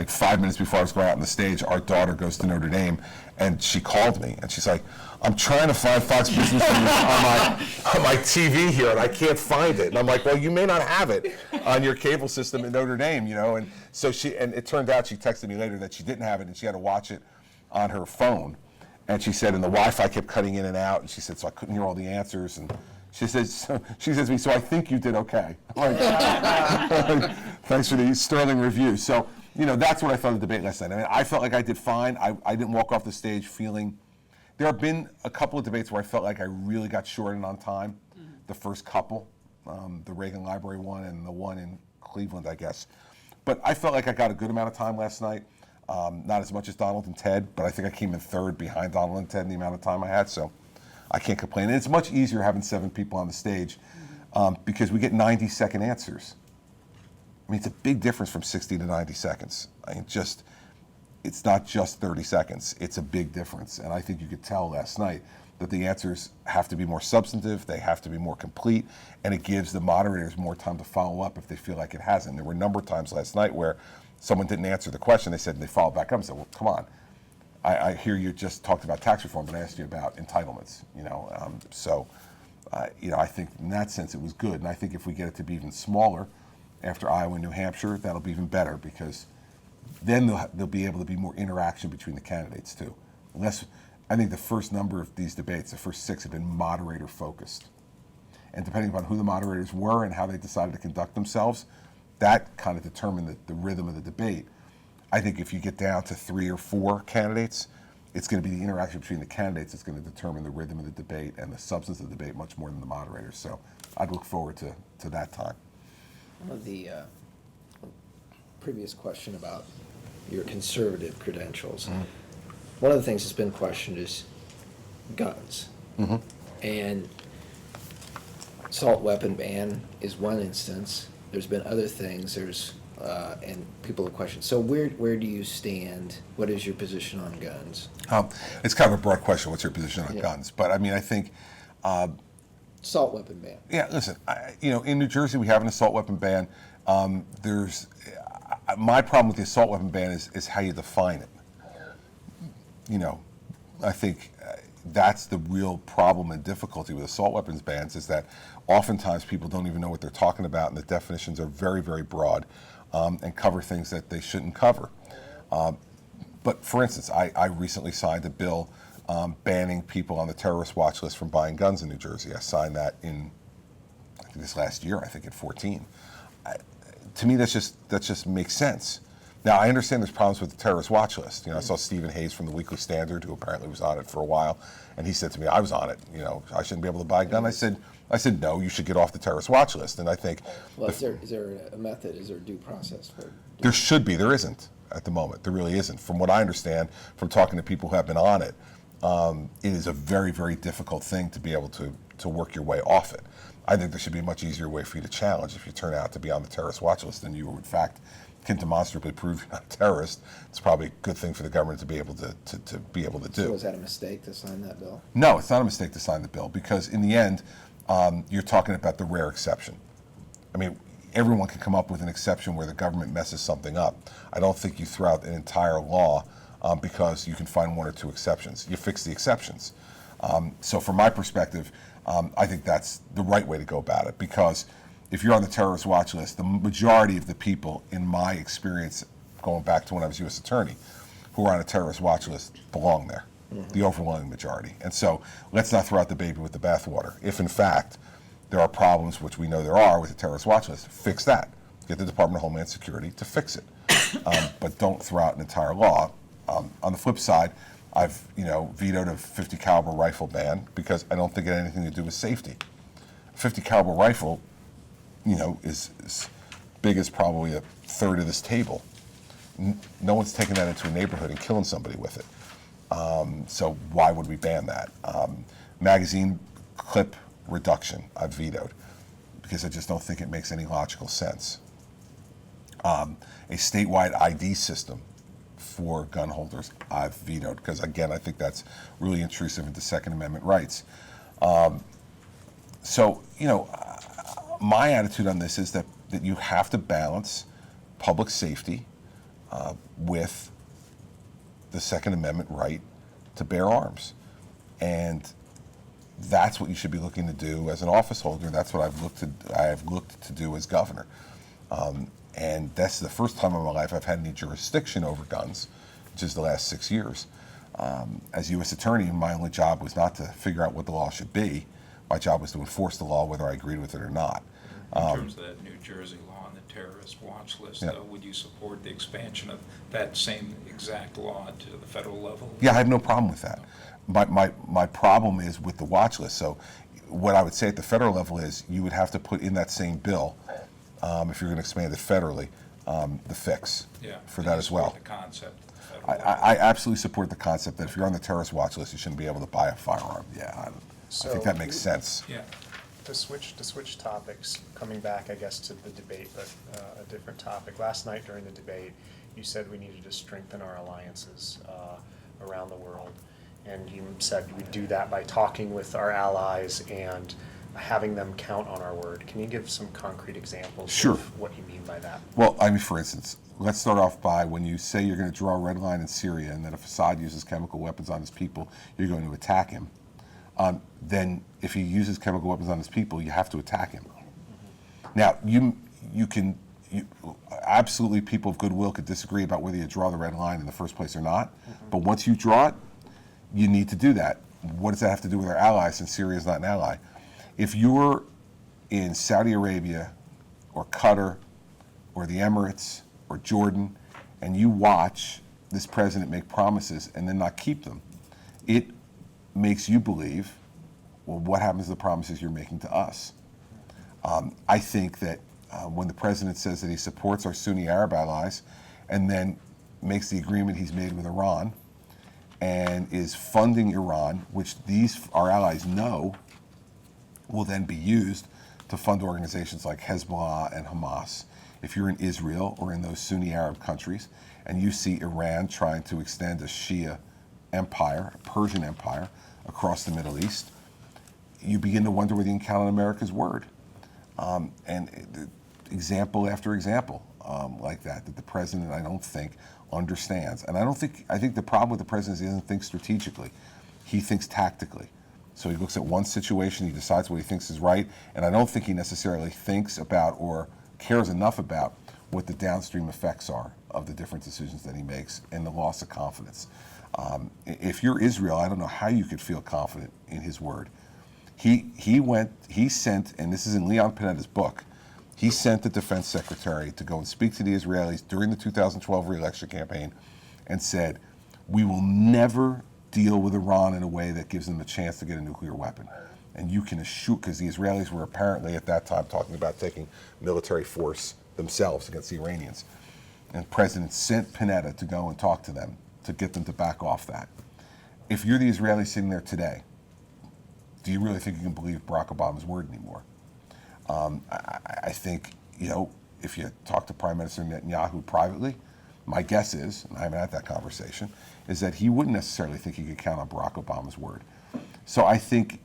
5 minutes before I was going out on the stage, our daughter goes to Notre Dame, and she called me, and she's like, I'm trying to find Fox Business on my TV here, and I can't find it. And I'm like, well, you may not have it on your cable system in Notre Dame, And so and it turned out she texted me later that she didn't have it, and she had to watch it on her phone. And she said, and the Wi-Fi kept cutting in and out, and she said, so I couldn't hear all the answers. And she says to me, so I think you did okay. I'm like, thanks for the sterling review. So, that's what I thought of the debate last night. I mean, I felt like I did fine. I didn't walk off the stage feeling. There have been a couple of debates where I felt like I really got shorted on time. The first couple, the Reagan Library one and the one in Cleveland, I guess. But I felt like I got a good amount of time last night. Not as much as Donald and Ted, but I think I came in third behind Donald and Ted in the amount of time I had, so I can't complain. And it's much easier having 7 people on the stage because we get 90-second answers. I mean, it's a big difference from 60 to 90 seconds. I mean, it's not just 30 seconds. It's a big difference. And I think you could tell last night that the answers have to be more substantive, they have to be more complete, and it gives the moderators more time to follow up if they feel like it hasn't. There were a number of times last night where someone didn't answer the question, they said, and they followed back up and said, well, come on. I hear you just talked about tax reform, but I asked you about entitlements, I think in that sense it was good. And I think if we get it to be even smaller after Iowa and New Hampshire, that'll be even better because then there'll be able to be more interaction between the candidates too. I think the first number of these debates, the first 6 have been moderator focused. And depending upon who the moderators were and how they decided to conduct themselves, that kind of determined the rhythm of the debate. I think if you get down to 3 or 4 candidates, it's going to be the interaction between the candidates that's going to determine the rhythm of the debate and the substance of the debate much more than the moderators. So I'd look forward to that time. One of the previous question about your conservative credentials. One of the things that's been questioned is guns. And assault weapon ban is one instance. There's been other things. And people have questioned. So where do you stand? What is your position on guns? It's kind of a broad question. What's your position on guns? But I mean, I think. Assault weapon ban. Yeah, listen. In New Jersey we have an assault weapon ban. My problem with the assault weapon ban is how you define it. I think that's the real problem and difficulty with assault weapons bans is that oftentimes people don't even know what they're talking about, and the definitions are very, very broad and cover things that they shouldn't cover. But for instance, I recently signed a bill banning people on the terrorist watch list from buying guns in New Jersey. I signed that in, I think this last year, I think at 14. To me, that just makes sense. Now, I understand there's problems with the terrorist watch list. You know, I saw Stephen Hayes from the Weekly Standard, who apparently was on it for a while, and he said to me, I was on it, you know, I shouldn't be able to buy a gun. I said, no, you should get off the terrorist watch list. And I think Well, is there a method, is there a due process for? there should be, there isn't at the moment. There really isn't. From what I understand, from talking to people who have been on it, it is a very, very difficult thing to be able to work your way off it. I think there should be a much easier way for you to challenge if you turn out to be on the terrorist watch list and you, in fact, can demonstrably prove you're not a terrorist. It's probably a good thing for the government to be able to be able to do. So is that a mistake to sign that bill? No, it's not a mistake to sign the bill, because in the end, you're talking about the rare exception. I mean, everyone can come up with an exception where the government messes something up. I don't think you throw out an entire law because you can find one or two exceptions. You fix the exceptions. So from my perspective, I think that's the right way to go about it, because if you're on the terrorist watch list, the majority of the people, in my experience, going back to when I was U.S. Attorney, who are on a terrorist watch list belong there, the overwhelming majority. And so let's not throw out the baby with the bathwater. If, in fact, there are problems, which we know there are, with the terrorist watch list, fix that. Get the Department of Homeland Security to fix it. But don't throw out an entire law. On the flip side, I've vetoed a .50 caliber rifle ban because I don't think it had anything to do with safety. A .50 caliber rifle, is as big as probably a third of this table. No one's taking that into a neighborhood and killing somebody with it. So why would we ban that? Magazine clip reduction, I've vetoed, because I just don't think it makes any logical sense. A statewide ID system for gun holders, I've vetoed, because again, I think that's really intrusive into Second Amendment rights. My attitude on this is that you have to balance public safety with the Second Amendment right to bear arms. And that's what you should be looking to do as an office holder. That's what I've looked to do as governor. And that's the first time in my life I've had any jurisdiction over guns, which is the last 6 years. As U.S. Attorney, my only job was not to figure out what the law should be. My job was to enforce the law whether I agreed with it or not. In terms of that New Jersey law on the terrorist watch list, Yeah. though, would you support the expansion of that same exact law to the federal level? Yeah, I have no problem with that. My problem is with the watch list. So what I would say at the federal level is you would have to put in that same bill, if you're going to expand it federally, the fix for that as well. The concept at the federal level. I absolutely support the concept that if you're on the terrorist watch list, you shouldn't be able to buy a firearm. Yeah, I think that makes sense. Yeah. To switch topics, coming back, I guess, to the debate, but a different topic. Last night during the debate, you said we needed to strengthen our alliances around the world. And you said we'd do that by talking with our allies and having them count on our word. Can you give some concrete examples Sure. of what you mean by that? Well, I mean, for instance, let's start off by when you say you're going to draw a red line in Syria and that if Assad uses chemical weapons on his people, you're going to attack him. Then if he uses chemical weapons on his people, you have to attack him. Now, absolutely people of goodwill could disagree about whether you draw the red line in the first place or not, but once you draw it, you need to do that. What does that have to do with our allies, since Syria is not an ally? If you're in Saudi Arabia or Qatar or the Emirates or Jordan and you watch this president make promises and then not keep them, it makes you believe, well, what happens to the promises you're making to us? I think that when the president says that he supports our Sunni Arab allies and then makes the agreement he's made with Iran and is funding Iran, which our allies know will then be used to fund organizations like Hezbollah and Hamas. If you're in Israel or in those Sunni Arab countries and you see Iran trying to extend a Shia empire, a Persian empire, across the Middle East, you begin to wonder whether you can count on America's word. And example after example like that the president, I don't think, understands. And I think the problem with the president is he doesn't think strategically. He thinks tactically. So he looks at one situation, he decides what he thinks is right, and I don't think he necessarily thinks about or cares enough about what the downstream effects are of the different decisions that he makes and the loss of confidence. If you're Israel, I don't know how you could feel confident in his word. He sent, and this is in Leon Panetta's book, He sent the defense secretary to go and speak to the Israelis during the 2012 re-election campaign and said, we will never deal with Iran in a way that gives them a chance to get a nuclear weapon. And you can assure, because the Israelis were apparently at that time talking about taking military force themselves against the Iranians. And the president sent Panetta to go and talk to them to get them to back off that. If you're the Israelis sitting there today, do you really think you can believe Barack Obama's word anymore? I think, if you talk to Prime Minister Netanyahu privately, my guess is, and I haven't had that conversation, is that he wouldn't necessarily think he could count on Barack Obama's word. So I think,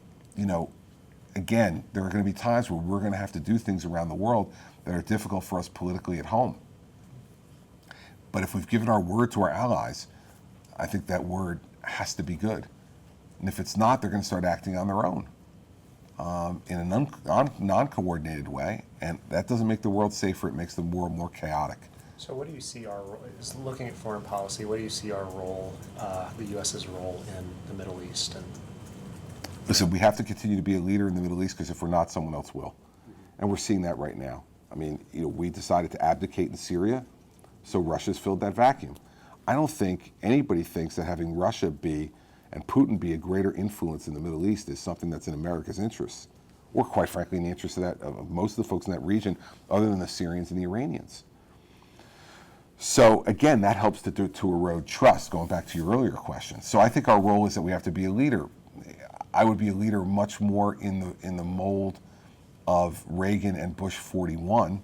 again, there are going to be times where we're going to have to do things around the world that are difficult for us politically at home. But if we've given our word to our allies, I think that word has to be good. And if it's not, they're going to start acting on their own in a non-coordinated way. And that doesn't make the world safer. It makes the world more chaotic. So what do you see our role, is looking at foreign policy, what do you see our role, the U.S.'s role in the Middle East? And Listen, we have to continue to be a leader in the Middle East, because if we're not, someone else will. And we're seeing that right now. I mean, we decided to abdicate in Syria, so Russia's filled that vacuum. I don't think anybody thinks that having Russia be and Putin be a greater influence in the Middle East is something that's in America's interests, or quite frankly in the interest of most of the folks in that region, other than the Syrians and the Iranians. So again, that helps to erode trust, going back to your earlier question. So I think our role is that we have to be a leader. I would be a leader much more in the mold of Reagan and Bush 41,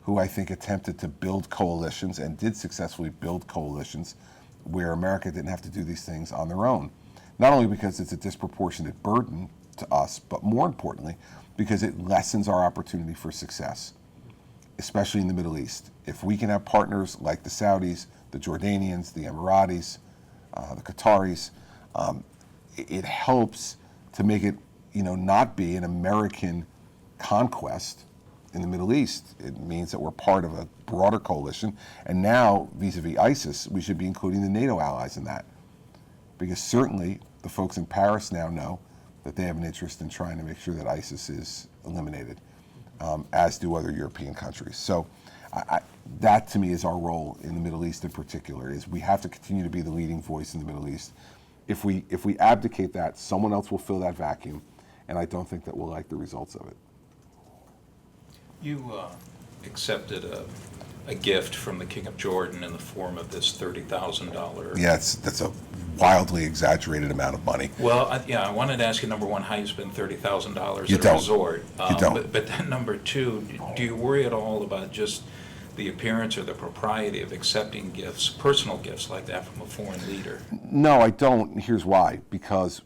who I think attempted to build coalitions and did successfully build coalitions where America didn't have to do these things on their own. Not only because it's a disproportionate burden to us, but more importantly, because it lessens our opportunity for success, especially in the Middle East. If we can have partners like the Saudis, the Jordanians, the Emiratis, the Qataris, it helps to make it, not be an American conquest in the Middle East. It means that we're part of a broader coalition, and now, vis-a-vis ISIS, we should be including the NATO allies in that. Because certainly, the folks in Paris now know that they have an interest in trying to make sure that ISIS is eliminated, as do other European countries. So that, to me, is our role in the Middle East in particular, is we have to continue to be the leading voice in the Middle East. If we abdicate that, someone else will fill that vacuum, and I don't think that we'll like the results of it. You accepted a gift from the King of Jordan in the form of this $30,000. Yeah, that's a wildly exaggerated amount of money. Well, I wanted to ask you, number one, how you spend $30,000 You at don't. a resort. You don't. But then number two, do you worry at all about just the appearance or the propriety of accepting gifts, personal gifts like that from a foreign leader? No, I don't. And here's why. Because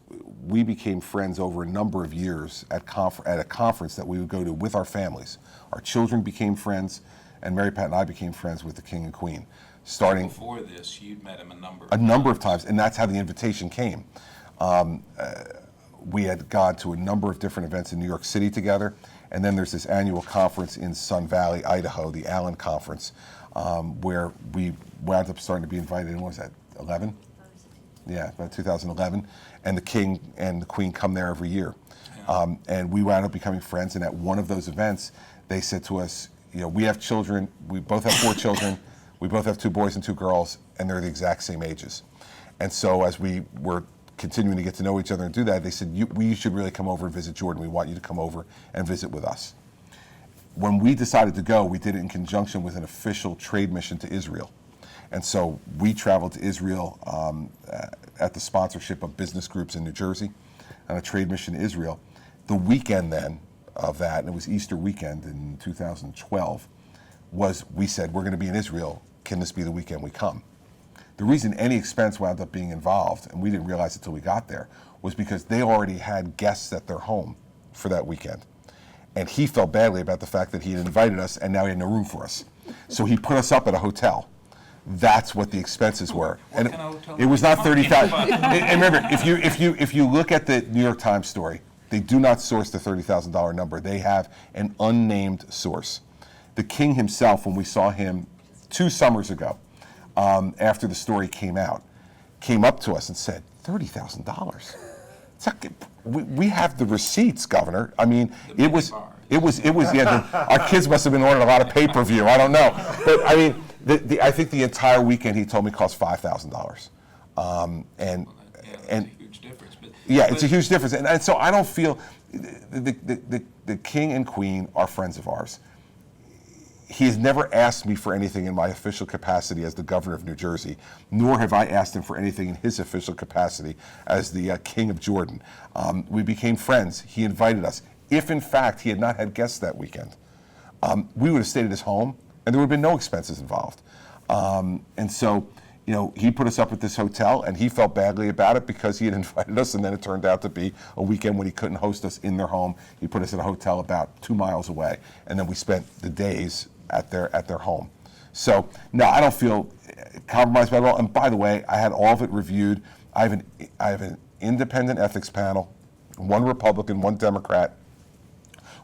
we became friends over a number of years at a conference that we would go to with our families. Our children became friends, and Mary Pat and I became friends with the King and Queen. Starting Before this, you'd met him a number of times, and that's how the invitation came. We had gone to a number of different events in New York City together, and then there's this annual conference in Sun Valley, Idaho, the Allen Conference, where we wound up starting to be invited in, what was that, 11? Yeah, about 2011, and the King and the Queen come there every year. And we wound up becoming friends, and at one of those events, they said to us, we have children, we both have 4 children, we both have 2 boys and 2 girls, and they're the exact same ages. And so as we were continuing to get to know each other and do that, they said, we should really come over and visit Jordan. We want you to come over and visit with us. When we decided to go, we did it in conjunction with an official trade mission to Israel. And so we traveled to Israel at the sponsorship of business groups in New Jersey on a trade mission to Israel. The weekend then of that, and it was Easter weekend in 2012, we said, we're going to be in Israel. Can this be the weekend we come? The reason any expense wound up being involved, and we didn't realize it until we got there, was because they already had guests at their home for that weekend. And he felt badly about the fact that he had invited us and now he had no room for us. So he put us up at a hotel. That's what the expenses were. What And kind of hotel it was not are you talking $30,000. about? And remember, if you look at the New York Times story, they do not source the $30,000 number. They have an unnamed source. The King himself, when we saw him 2 summers ago, after the story came out, came up to us and said, $30,000. We have the receipts, Governor. I mean, The it was, mini bars. It was, yeah, our kids must have been ordering a lot of pay-per-view, I don't know. But, I mean, I think the entire weekend, he told me, cost $5,000. And It's a huge difference. yeah, it's a huge difference. And so I don't feel, the king and queen are friends of ours. He has never asked me for anything in my official capacity as the governor of New Jersey, nor have I asked him for anything in his official capacity as the king of Jordan. We became friends. He invited us. If, in fact, he had not had guests that weekend, we would have stayed at his home, and there would have been no expenses involved. And so, you know, he put us up at this hotel, and he felt badly about it because he had invited us, and then it turned out to be a weekend when he couldn't host us in their home. He put us in a hotel about 2 miles away, and then we spent the days at their home. So, no, I don't feel compromised by it at all. And by the way, I had all of it reviewed. I have an independent ethics panel, 1 Republican, 1 Democrat,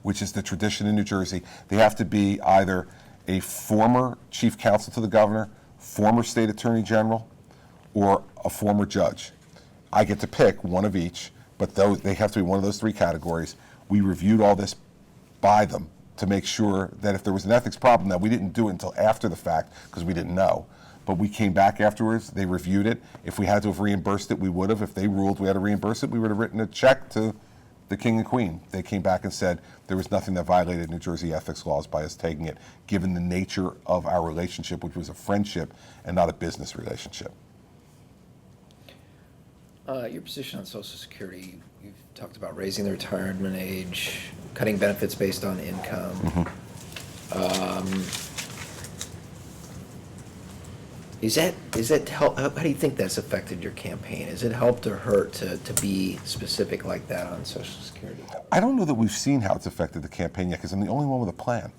which is the tradition in New Jersey. They have to be either a former chief counsel to the governor, former state attorney general, or a former judge. I get to pick one of each, but they have to be one of those 3 categories. We reviewed all this by them to make sure that if there was an ethics problem, that we didn't do it until after the fact because we didn't know. But we came back afterwards, they reviewed it. If we had to have reimbursed it, we would have. If they ruled we had to reimburse it, we would have written a check to the king and queen. They came back and said there was nothing that violated New Jersey ethics laws by us taking it, given the nature of our relationship, which was a friendship and not a business relationship. Your position on Social Security, you've talked about raising the retirement age, cutting benefits based on income. Is that help? How do you think that's affected your campaign? Has it helped or hurt to be specific like that on Social Security? I don't know that we've seen how it's affected the campaign yet because I'm the only one with a plan.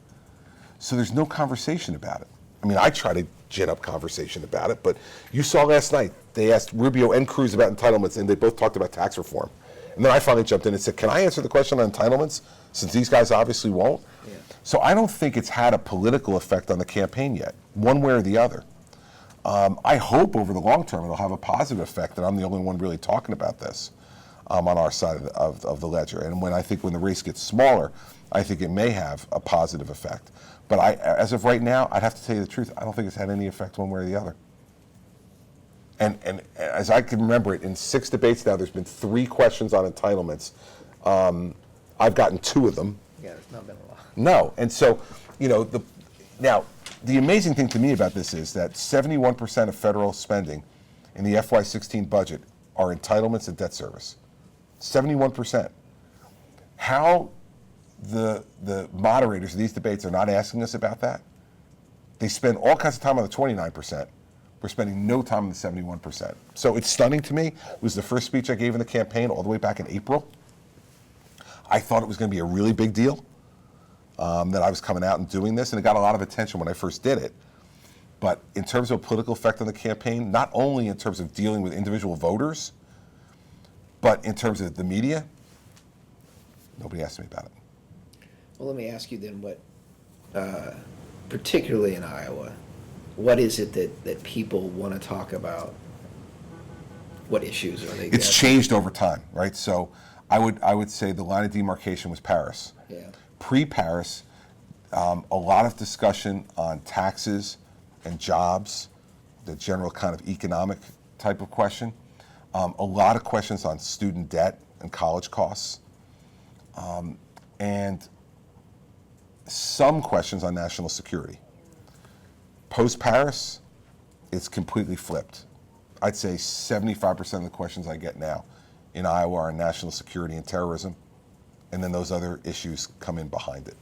So there's no conversation about it. I mean, I try to gin up conversation about it, but you saw last night, they asked Rubio and Cruz about entitlements, and they both talked about tax reform. And then I finally jumped in and said, can I answer the question on entitlements, since these guys obviously won't? Yeah. So I don't think it's had a political effect on the campaign yet, one way or the other. I hope over the long term it'll have a positive effect, that I'm the only one really talking about this on our side of the ledger. And when the race gets smaller, I think it may have a positive effect. But as of right now, I'd have to tell you the truth, I don't think it's had any effect one way or the other. And as I can remember it, in 6 debates now, there's been 3 questions on entitlements. I've gotten 2 of them. Yeah, it's not been a lot. No, and so, you know, the amazing thing to me about this is that 71% of federal spending in the FY16 budget are entitlements and debt service. 71%. How the moderators of these debates are not asking us about that? They spend all kinds of time on the 29%. We're spending no time on the 71%. So it's stunning to me. It was the first speech I gave in the campaign all the way back in April. I thought it was going to be a really big deal. That I was coming out and doing this, and it got a lot of attention when I first did it. But in terms of political effect on the campaign, not only in terms of dealing with individual voters, but in terms of the media, nobody asked me about it. Well, let me ask you then, what, particularly in Iowa, what is it that people want to talk about? What issues are they? It's changed over time, right? So I would say the line of demarcation was Paris. Yeah. Pre-Paris, a lot of discussion on taxes and jobs, the general kind of economic type of question. A lot of questions on student debt and college costs. And some questions on national security. Post-Paris, it's completely flipped. I'd say 75% of the questions I get now in Iowa are on national security and terrorism. And then those other issues come in behind it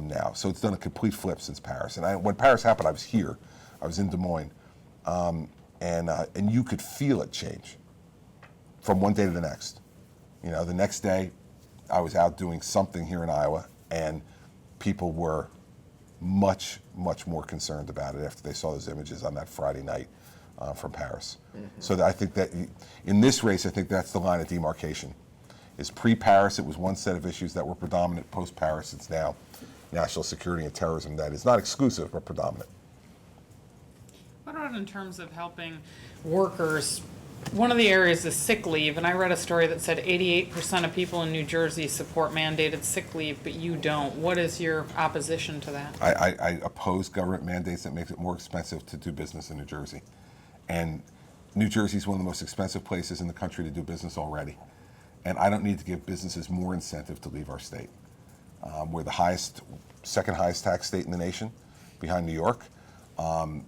now. So it's done a complete flip since Paris. And when Paris happened, I was here. I was in Des Moines. And you could feel it change from one day to the next. You know, the next day, I was out doing something here in Iowa, and people were much, much more concerned about it after they saw those images on that Friday night from Paris. Mm-hmm. So I think that in this race, I think that's the line of demarcation. Is pre-Paris, it was one set of issues that were predominant. Post-Paris, it's now national security and terrorism that is not exclusive, but predominant. What about in terms of helping workers one of the areas is sick leave, and I read a story that said 88% of people in New Jersey support mandated sick leave, but you don't. What is your opposition to that? I oppose government mandates that makes it more expensive to do business in New Jersey. And New Jersey is one of the most expensive places in the country to do business already. And I don't need to give businesses more incentive to leave our state. We're the second highest tax state in the nation, behind New York. And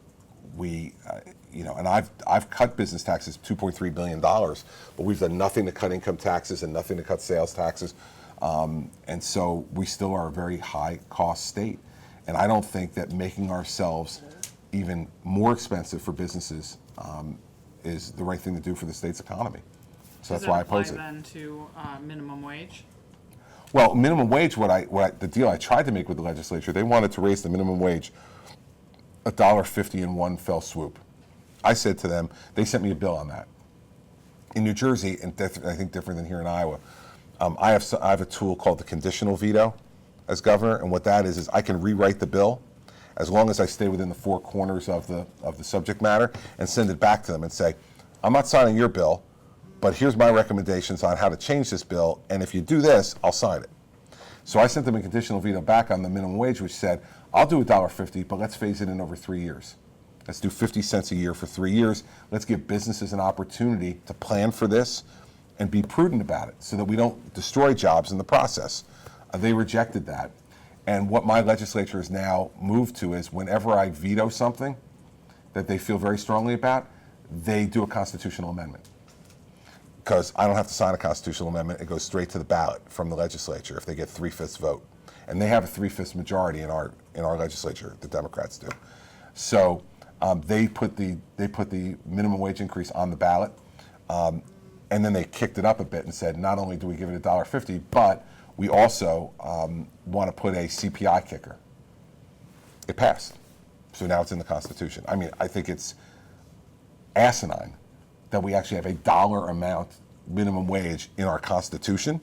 I've cut business taxes $2.3 billion, but we've done nothing to cut income taxes and nothing to cut sales taxes. And so we still are a very high cost state. And I don't think that making ourselves even more expensive for businesses is the right thing to do for the state's economy. So that's why I oppose it. Does it apply then to minimum wage? Well, minimum wage, the deal I tried to make with the legislature, they wanted to raise the minimum wage $1.50 in one fell swoop. I said to them, they sent me a bill on that. In New Jersey, and I think different than here in Iowa, I have a tool called the conditional veto as governor, and what that is I can rewrite the bill as long as I stay within the four corners of the subject matter and send it back to them and say, I'm not signing your bill, but here's my recommendations on how to change this bill, and if you do this, I'll sign it. So I sent them a conditional veto back on the minimum wage, which said, I'll do $1.50, but let's phase it in over 3 years. Let's do 50 cents a year for 3 years. Let's give businesses an opportunity to plan for this and be prudent about it so that we don't destroy jobs in the process. They rejected that. And what my legislature has now moved to is whenever I veto something that they feel very strongly about, they do a constitutional amendment. Because I don't have to sign a constitutional amendment, it goes straight to the ballot from the legislature if they get 3/5 vote. And they have a 3/5 majority in our legislature, the Democrats do. So they put the minimum wage increase on the ballot, and then they kicked it up a bit and said, not only do we give it $1.50, but we also want to put a CPI kicker. It passed. So now it's in the Constitution. I mean, I think it's asinine that we actually have a dollar amount minimum wage in our Constitution,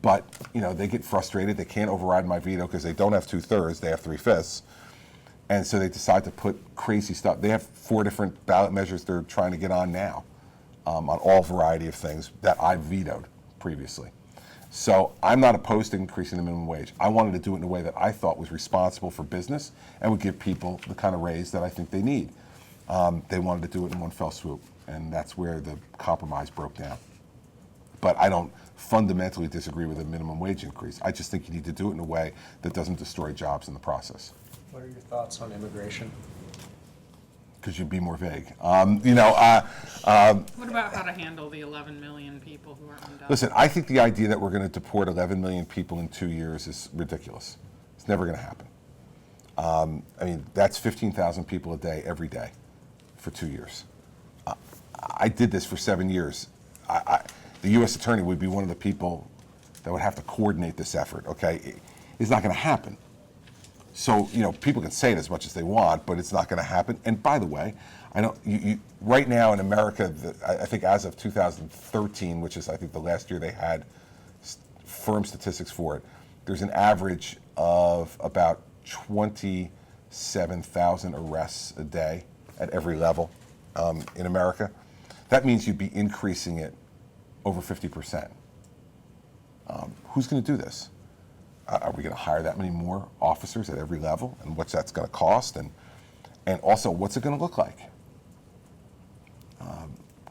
but they get frustrated. They can't override my veto because they don't have 2/3, they have 3/5. And so they decide to put crazy stuff. They have 4 different ballot measures they're trying to get on now on all variety of things that I vetoed previously. So I'm not opposed to increasing the minimum wage. I wanted to do it in a way that I thought was responsible for business and would give people the kind of raise that I think they need. They wanted to do it in one fell swoop, and that's where the compromise broke down. But I don't fundamentally disagree with a minimum wage increase. I just think you need to do it in a way that doesn't destroy jobs in the process. What are your thoughts on immigration? Because you'd be more vague. What about how to handle the 11 million people who are undocumented? Listen, I think the idea that we're going to deport 11 million people in 2 years is ridiculous. It's never going to happen. I mean, that's 15,000 people a day, every day, for 2 years. I did this for 7 years. The U.S. Attorney would be one of the people that would have to coordinate this effort, okay? It's not going to happen. So, people can say it as much as they want, but it's not going to happen. And by the way, I know right now in America, I think as of 2013, which is I think the last year they had firm statistics for it, there's an average of about 27,000 arrests a day at every level in America. That means you'd be increasing it over 50%. Who's going to do this? Are we going to hire that many more officers at every level? And what's that's going to cost? And also, what's it going to look like?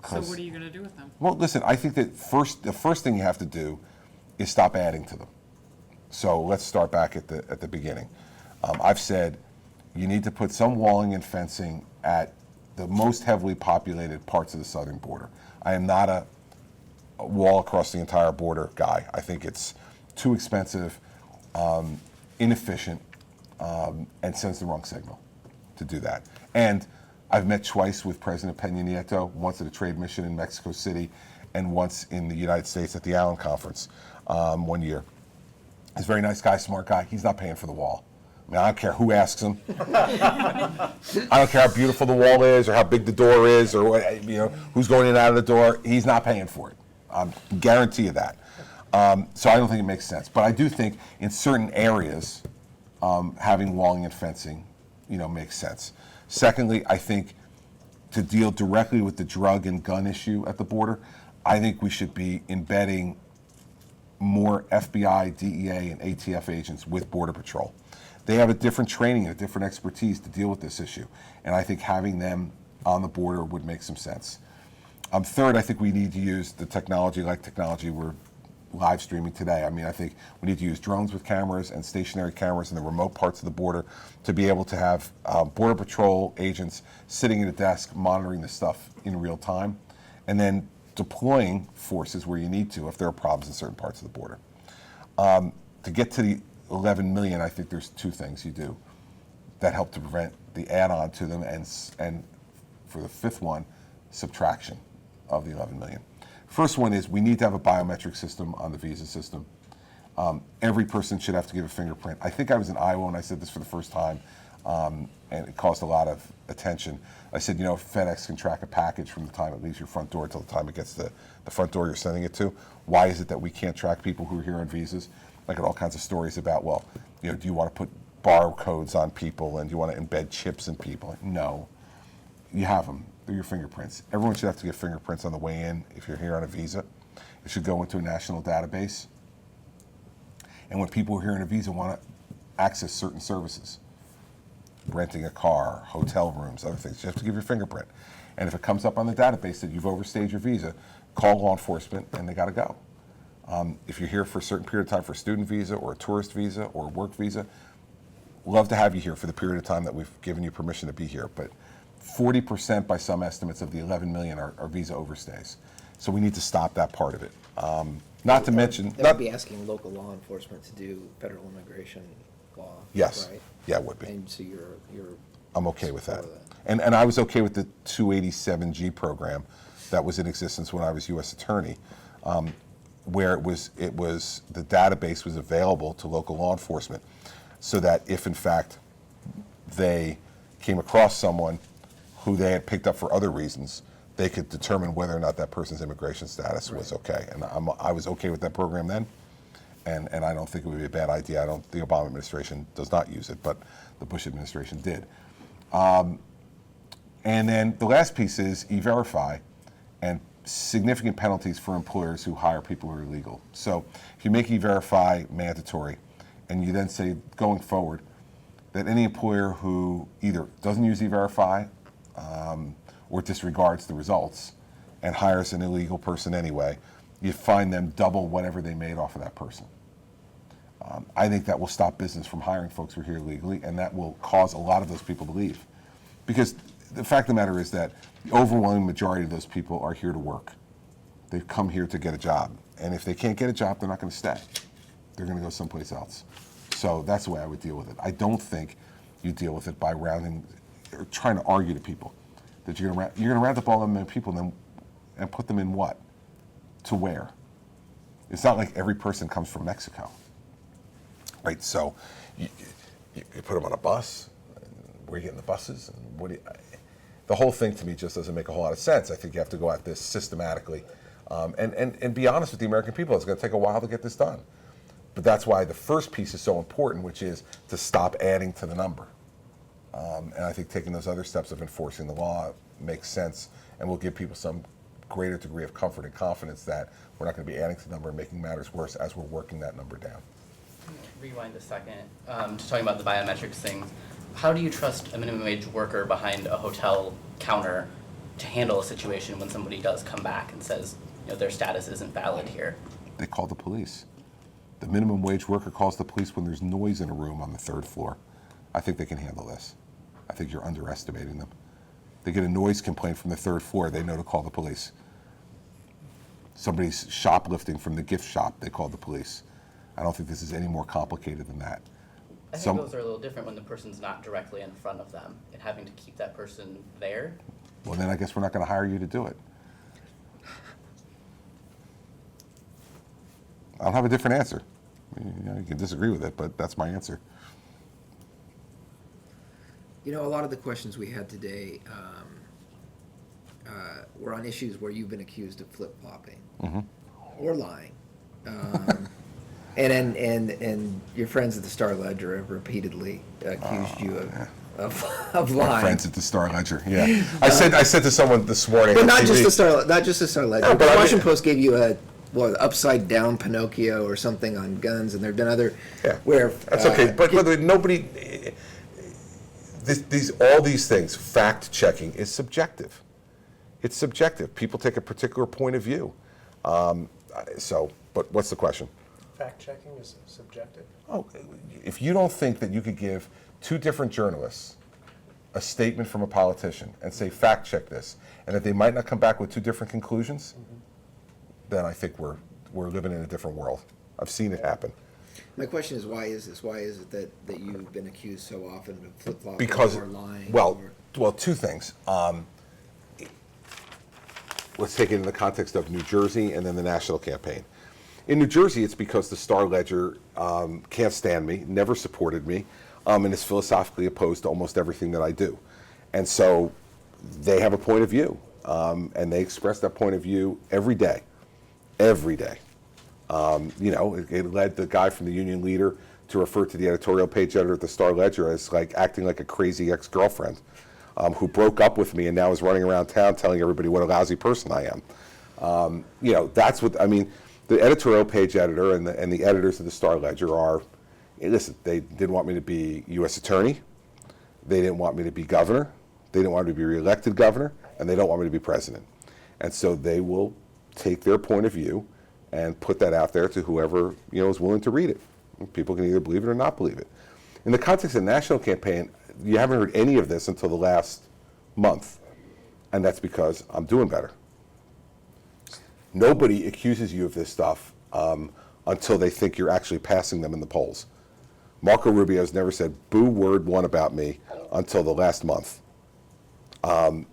So what are you going to do with them? Well, listen, I think that the first thing you have to do is stop adding to them. So let's start back at the beginning. I've said you need to put some walling and fencing at the most heavily populated parts of the southern border. I am not a wall across the entire border guy. I think it's too expensive, inefficient, and sends the wrong signal to do that. And I've met twice with President Peña Nieto, once at a trade mission in Mexico City, and once in the United States at the Allen Conference 1 year. He's a very nice guy, smart guy. He's not paying for the wall. I mean, I don't care who asks him. I don't care how beautiful the wall is or how big the door is or who's going in and out of the door. He's not paying for it. I guarantee you that. So I don't think it makes sense. But I do think in certain areas, having walling and fencing, makes sense. Secondly, I think to deal directly with the drug and gun issue at the border, I think we should be embedding more FBI, DEA, and ATF agents with Border Patrol. They have a different training and a different expertise to deal with this issue, and I think having them on the border would make some sense. Third, I think we need to use the technology like technology we're live streaming today. I mean, I think we need to use drones with cameras and stationary cameras in the remote parts of the border to be able to have Border Patrol agents sitting at a desk monitoring this stuff in real time, and then deploying forces where you need to if there are problems in certain parts of the border. To get to the 11 million, I think there's two things you do that help to prevent the add-on to them, and for the fifth one, subtraction of the 11 million. First one is we need to have a biometric system on the visa system. Every person should have to give a fingerprint. I think I was in Iowa and I said this for the first time, and it caused a lot of attention. I said, you know, FedEx can track a package from the time it leaves your front door till the time it gets to the front door you're sending it to. Why is it that we can't track people who are here on visas? I got all kinds of stories about, well, you know, do you want to put barcodes on people and do you want to embed chips in people? No, you have them. They're your fingerprints. Everyone should have to get fingerprints on the way in if you're here on a visa. It should go into a national database. And when people who are here on a visa want to access certain services, renting a car, hotel rooms, other things, you have to give your fingerprint. And if it comes up on the database that you've overstayed your visa, call law enforcement and they got to go. If you're here for a certain period of time for a student visa or a tourist visa or a work visa, love to have you here for the period of time that we've given you permission to be here. But 40% by some estimates of the 11 million are visa overstays. So we need to stop that part of it. Not to mention... That would be asking local law enforcement to do federal immigration law, Yes. right? Yeah, it would be. And so you're I'm okay with that. for that. And I was okay with the 287G program that was in existence when I was U.S. Attorney, where it was the database was available to local law enforcement, so that if in fact they came across someone who they had picked up for other reasons, they could determine whether or not that person's immigration status was okay. And I was okay with that program then, and I don't think it would be a bad idea. The Obama administration does not use it, but the Bush administration did. And then the last piece is E-Verify and significant penalties for employers who hire people who are illegal. So if you make E-Verify mandatory, and you then say going forward that any employer who either doesn't use E-Verify or disregards the results and hires an illegal person anyway, you fine them double whatever they made off of that person. I think that will stop business from hiring folks who are here illegally, and that will cause a lot of those people to leave. Because the fact of the matter is that the overwhelming majority of those people are here to work. They've come here to get a job. And if they can't get a job, they're not going to stay. They're going to go someplace else. So that's the way I would deal with it. I don't think you deal with it by rounding or trying to argue to people that you're going to round up all them people and put them in what? To where? It's not like every person comes from Mexico, right? So you put them on a bus. Where are you getting the buses? And the whole thing to me just doesn't make a whole lot of sense. I think you have to go at this systematically and be honest with the American people. It's going to take a while to get this done. But that's why the first piece is so important, which is to stop adding to the number. And I think taking those other steps of enforcing the law makes sense and will give people some greater degree of comfort and confidence that we're not going to be adding to the number and making matters worse as we're working that number down. Rewind a second, just talking about the biometrics thing. How do you trust a minimum wage worker behind a hotel counter to handle a situation when somebody does come back and says, you know, their status isn't valid here? They call the police. The minimum wage worker calls the police when there's noise in a room on the third floor. I think they can handle this. I think you're underestimating them. They get a noise complaint from the third floor, they know to call the police. Somebody's shoplifting from the gift shop, they call the police. I don't think this is any more complicated than that. I think those are a little different when the person's not directly in front of them and having to keep that person there. Well, then I guess we're not going to hire you to do it. I don't have a different answer. You can disagree with it, but that's my answer. You know, a lot of the questions we had today were on issues where you've been accused of flip-flopping or lying. And your friends at the Star Ledger have repeatedly accused you of lying. Friends at the Star Ledger, yeah. I said to someone this morning. But on not TV, just the Star Ledger. No, but the I mean- Washington Post gave you a upside down Pinocchio or something on guns, and there've been other Yeah, where that's okay. But by the way, nobody. All these things, fact checking is subjective. It's subjective. People take a particular point of view. But what's the question? Fact-checking is subjective? Oh, if you don't think that you could give two different journalists a statement from a politician and say, fact check this, and that they might not come back with two different conclusions, then I think we're living in a different world. I've seen it happen. My question is, why is this? Why is it that you've been accused so often of flip-flopping Because, or lying? well, or- two things. Let's take it in the context of New Jersey and then the national campaign. In New Jersey, it's because the Star Ledger can't stand me, never supported me, and is philosophically opposed to almost everything that I do. And so they have a point of view, and they express that point of view every day. Every day. It led the guy from the union leader to refer to the editorial page editor at the Star Ledger as like acting like a crazy ex-girlfriend who broke up with me and now is running around town telling everybody what a lousy person I am. That's what I mean. The editorial page editor and the editors of the Star Ledger are, listen, they didn't want me to be U.S. attorney, they didn't want me to be governor, they didn't want me to be reelected governor, and they don't want me to be president. And so they will take their point of view and put that out there to whoever is willing to read it. People can either believe it or not believe it. In the context of the national campaign, you haven't heard any of this until the last month, and that's because I'm doing better. Nobody accuses you of this stuff until they think you're actually passing them in the polls. Marco Rubio's never said boo word one about me until the last month. John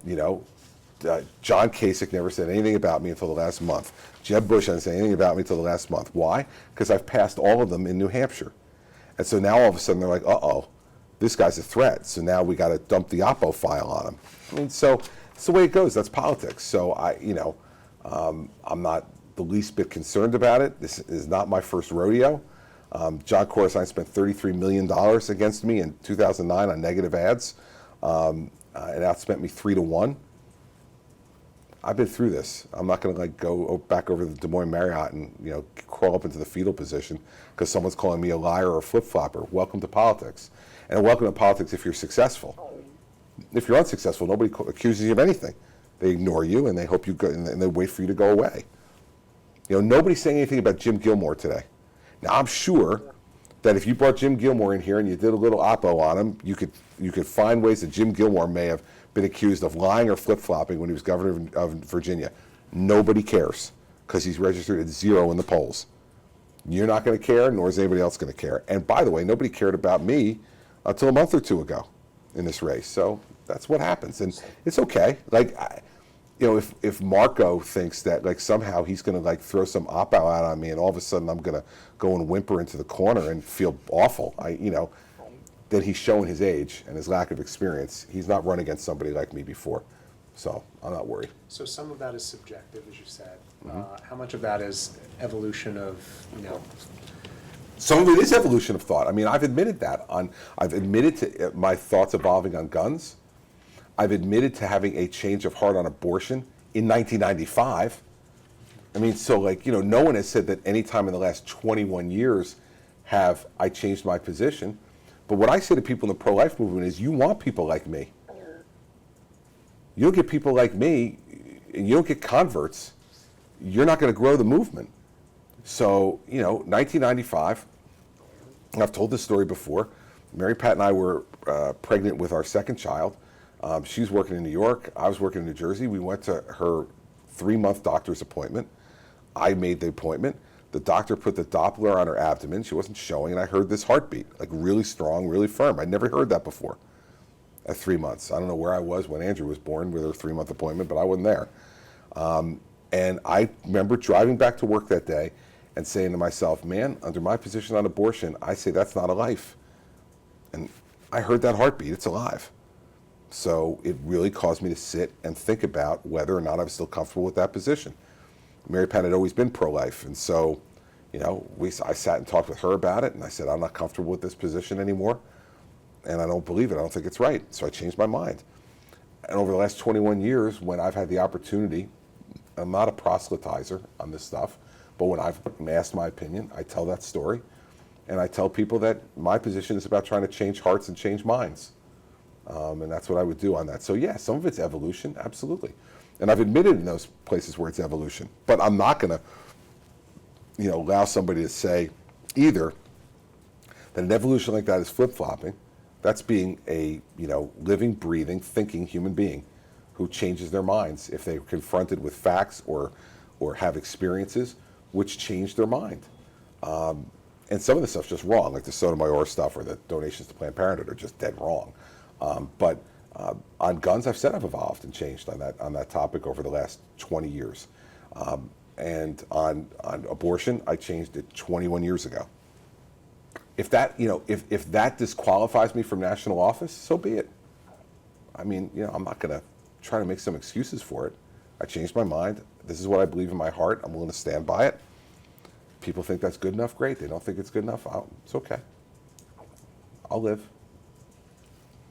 Kasich never said anything about me until the last month. Jeb Bush didn't say anything about me until the last month. Why? Because I've passed all of them in New Hampshire. And so now all of a sudden they're like, uh-oh, this guy's a threat. So now we got to dump the Oppo file on him. I mean, so it's the way it goes. That's politics. So I'm not the least bit concerned about it. This is not my first rodeo. John Coruscant spent $33 million against me in 2009 on negative ads. It outspent me 3-1. I've been through this. I'm not going to go back over the Des Moines Marriott and crawl up into the fetal position because someone's calling me a liar or a flip-flopper. Welcome to politics, and welcome to politics if you're successful. If you're unsuccessful, nobody accuses you of anything. They ignore you and they hope you go, and they wait for you to go away. Nobody's saying anything about Jim Gilmore today. Now I'm sure that if you brought Jim Gilmore in here and you did a little oppo on him, you could find ways that Jim Gilmore may have been accused of lying or flip-flopping when he was governor of Virginia. Nobody cares because he's registered at 0 in the polls. You're not going to care, nor is anybody else going to care. And by the way, nobody cared about me until a month or two ago in this race. So that's what happens, and it's okay. If Marco thinks that somehow he's going to throw some oppo out on me, and all of a sudden I'm going to go and whimper into the corner and feel awful, then he's showing his age and his lack of experience. He's not run against somebody like me before, so I'm not worried. So some of that is subjective, as you said. How much of that is evolution of, Some of it is evolution of thought. I mean, I've admitted that. I've admitted to my thoughts evolving on guns. I've admitted to having a change of heart on abortion in 1995. I mean, so no one has said that any time in the last 21 years have I changed my position. But what I say to people in the pro-life movement is you want people like me. You don't get people like me, and you don't get converts, you're not going to grow the movement. So, 1995, I've told this story before, Mary Pat and I were pregnant with our second child. She's working in New York, I was working in New Jersey. We went to her 3-month doctor's appointment. I made the appointment. The doctor put the Doppler on her abdomen. She wasn't showing, and I heard this heartbeat, really strong, really firm. I'd never heard that before at 3 months. I don't know where I was when Andrew was born with her 3-month appointment, but I wasn't there. And I remember driving back to work that day and saying to myself, man, under my position on abortion, I say that's not a life. And I heard that heartbeat. It's alive. So it really caused me to sit and think about whether or not I was still comfortable with that position. Mary Pat had always been pro-life, and so, I sat and talked with her about it, and I said, I'm not comfortable with this position anymore. and I don't believe it. I don't think it's right. So I changed my mind. And over the last 21 years, when I've had the opportunity, I'm not a proselytizer on this stuff, but when I've asked my opinion, I tell that story. And I tell people that my position is about trying to change hearts and change minds. And that's what I would do on that. So yeah, some of it's evolution, absolutely. And I've admitted in those places where it's evolution. But I'm not going to, allow somebody to say either that an evolution like that is flip-flopping. That's being a, living, breathing, thinking human being who changes their minds if they're confronted with facts or have experiences which change their mind. And some of the stuff's just wrong, like the Sotomayor stuff or the donations to Planned Parenthood are just dead wrong. But on guns, I've said I've evolved and changed on that topic over the last 20 years. And on abortion, I changed it 21 years ago. If that, if that disqualifies me from national office, so be it. I mean, I'm not going to try to make some excuses for it. I changed my mind. This is what I believe in my heart. I'm willing to stand by it. People think that's good enough, great. They don't think it's good enough, it's okay. I'll live.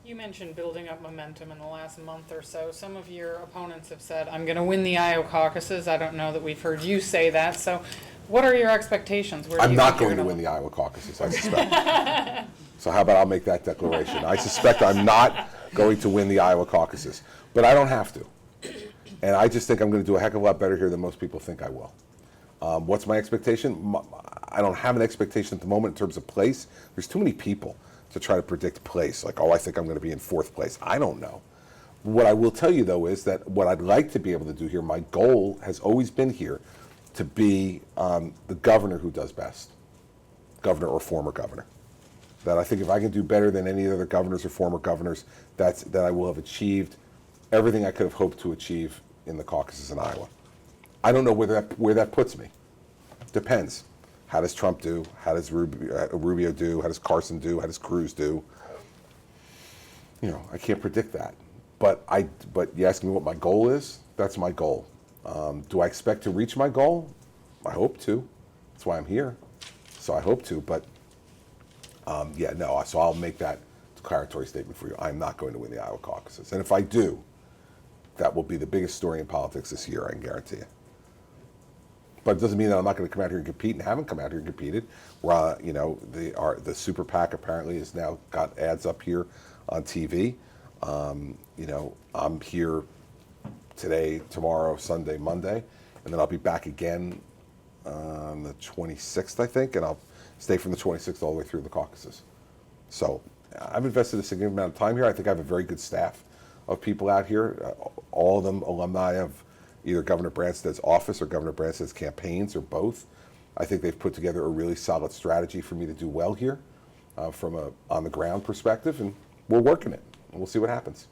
You mentioned building up momentum in the last month or so. Some of your opponents have said, I'm going to win the Iowa caucuses. I don't know that we've heard you say that. So what are your expectations? I'm not going to win the Iowa caucuses, I suspect. So how about I'll make that declaration. I suspect I'm not going to win the Iowa caucuses, but I don't have to. And I just think I'm going to do a heck of a lot better here than most people think I will. What's my expectation? I don't have an expectation at the moment in terms of place. There's too many people to try to predict place. Like, I think I'm going to be in 4th place. I don't know. What I will tell you, though, is that what I'd like to be able to do here, my goal has always been here to be the governor who does best, governor or former governor. That I think if I can do better than any other governors or former governors, that I will have achieved everything I could have hoped to achieve in the caucuses in Iowa. I don't know where that puts me. Depends. How does Trump do? How does Rubio do? How does Carson do? How does Cruz do? I can't predict that. But you ask me what my goal is? That's my goal. Do I expect to reach my goal? I hope to. That's why I'm here. So I hope to. But no. So I'll make that declaratory statement for you. I'm not going to win the Iowa caucuses. And if I do, that will be the biggest story in politics this year, I can guarantee you. But it doesn't mean that I'm not going to come out here and compete, and haven't come out here and competed. The Super PAC apparently has now got ads up here on TV. I'm here today, tomorrow, Sunday, Monday, and then I'll be back again on the 26th, I think, and I'll stay from the 26th all the way through the caucuses. So I've invested a significant amount of time here. I think I have a very good staff of people out here, all of them alumni of either Governor Branstad's office or Governor Branstad's campaigns or both. I think they've put together a really solid strategy for me to do well here from a on-the-ground perspective, and we're working it, and we'll see what happens.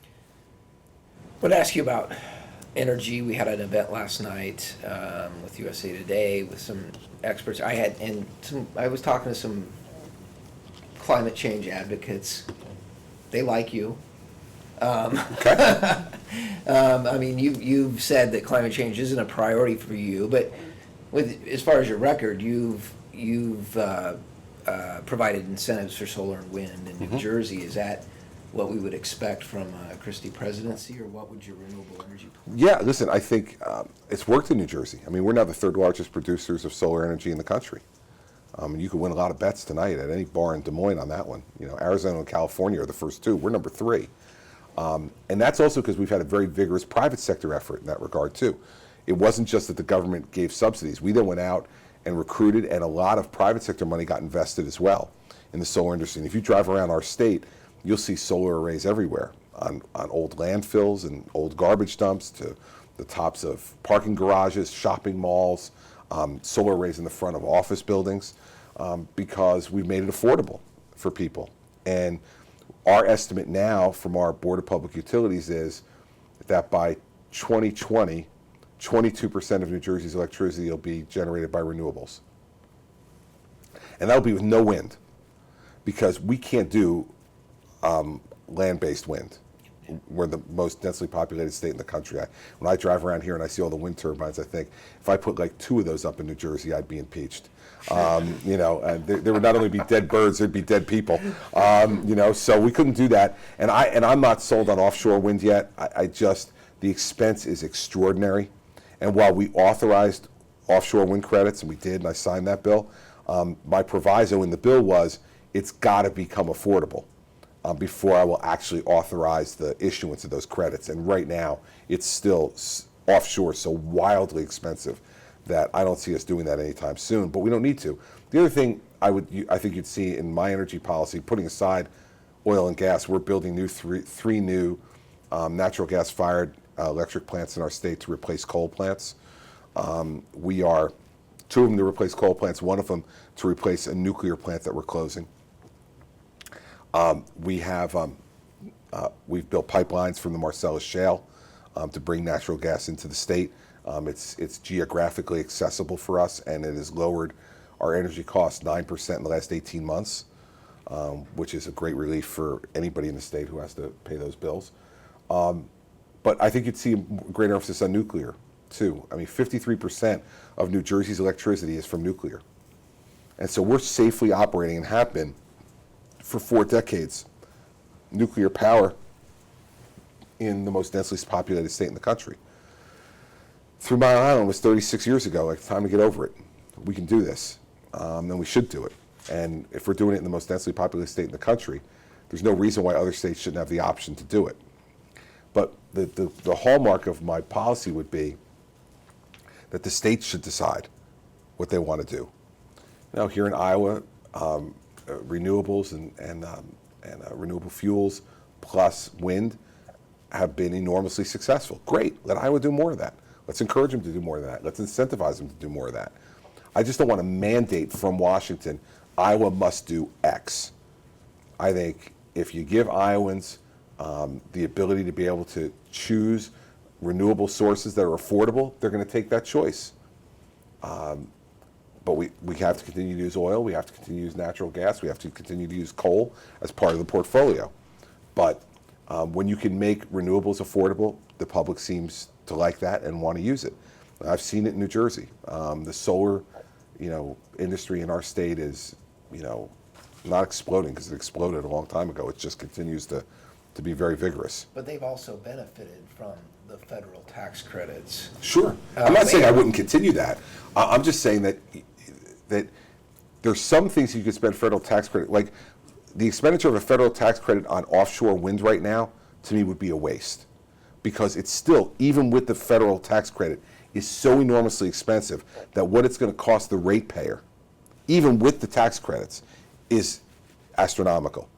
I would ask you about energy. We had an event last night with USA Today with some experts. I was talking to some climate change advocates. They like you. Okay. I mean, you've said that climate change isn't a priority for you, but as far as your record, you've provided incentives for solar and wind in New Jersey. Is that what we would expect from a Christie presidency, or what would your renewable energy plan? Yeah, listen, I think it's worked in New Jersey. I mean, we're now the 3rd largest producers of solar energy in the country. And you can win a lot of bets tonight at any bar in Des Moines on that one. Arizona and California are the first 2. We're number 3. And that's also because we've had a very vigorous private sector effort in that regard, too. It wasn't just that the government gave subsidies. We then went out and recruited, and a lot of private sector money got invested as well in the solar industry. And if you drive around our state, you'll see solar arrays everywhere, on old landfills and old garbage dumps to the tops of parking garages, shopping malls, solar arrays in the front of office buildings, because we've made it affordable for people. And our estimate now from our Board of Public Utilities is that by 2020, 22% of New Jersey's electricity will be generated by renewables. And that'll be with no wind, because we can't do land-based wind. we're the most densely populated state in the country. When I drive around here and I see all the wind turbines, I think if I put like 2 of those up in New Jersey, I'd be impeached. You know, and there would not only be dead birds, there'd be dead people. You know, so we couldn't do that. And I'm not sold on offshore wind yet. I just, the expense is extraordinary. And while we authorized offshore wind credits, and we did, and I signed that bill, my proviso in the bill was it's got to become affordable before I will actually authorize the issuance of those credits. And right now, it's still offshore so wildly expensive that I don't see us doing that anytime soon, but we don't need to. The other thing I think you'd see in my energy policy, putting aside oil and gas, we're building three new natural gas-fired electric plants in our state to replace coal plants. We are 2 of them to replace coal plants, 1 of them to replace a nuclear plant that we're closing. We've built pipelines from the Marcellus Shale to bring natural gas into the state. It's geographically accessible for us, and it has lowered our energy costs 9% in the last 18 months, which is a great relief for anybody in the state who has to pay those bills. But I think you'd see a greater emphasis on nuclear, too. I mean, 53% of New Jersey's electricity is from nuclear. And so we're safely operating and have been for 4 decades, nuclear power in the most densely populated state in the country. 3 Mile Island was 36 years ago. Like, time to get over it. We can do this, and we should do it. And if we're doing it in the most densely populated state in the country, there's no reason why other states shouldn't have the option to do it. But the hallmark of my policy would be that the states should decide what they want to do. Now, here in Iowa, renewables and renewable fuels plus wind have been enormously successful. Great, let Iowa do more of that. Let's encourage them to do more of that. Let's incentivize them to do more of that. I just don't want to mandate from Washington, Iowa must do X. I think if you give Iowans the ability to be able to choose renewable sources that are affordable, they're going to take that choice. But we have to continue to use oil, we have to continue to use natural gas, we have to continue to use coal as part of the portfolio. But when you can make renewables affordable, the public seems to like that and want to use it. I've seen it in New Jersey. The solar, industry in our state is, not exploding because it exploded a long time ago. It just continues to be very vigorous. But they've also benefited from the federal tax credits. Sure. I'm not saying I wouldn't continue that. I'm just saying that there's some things you could spend federal tax credit, like the expenditure of a federal tax credit on offshore wind right now, to me would be a waste. Because it's still, even with the federal tax credit, is so enormously expensive that what it's going to cost the ratepayer, even with the tax credits, is astronomical.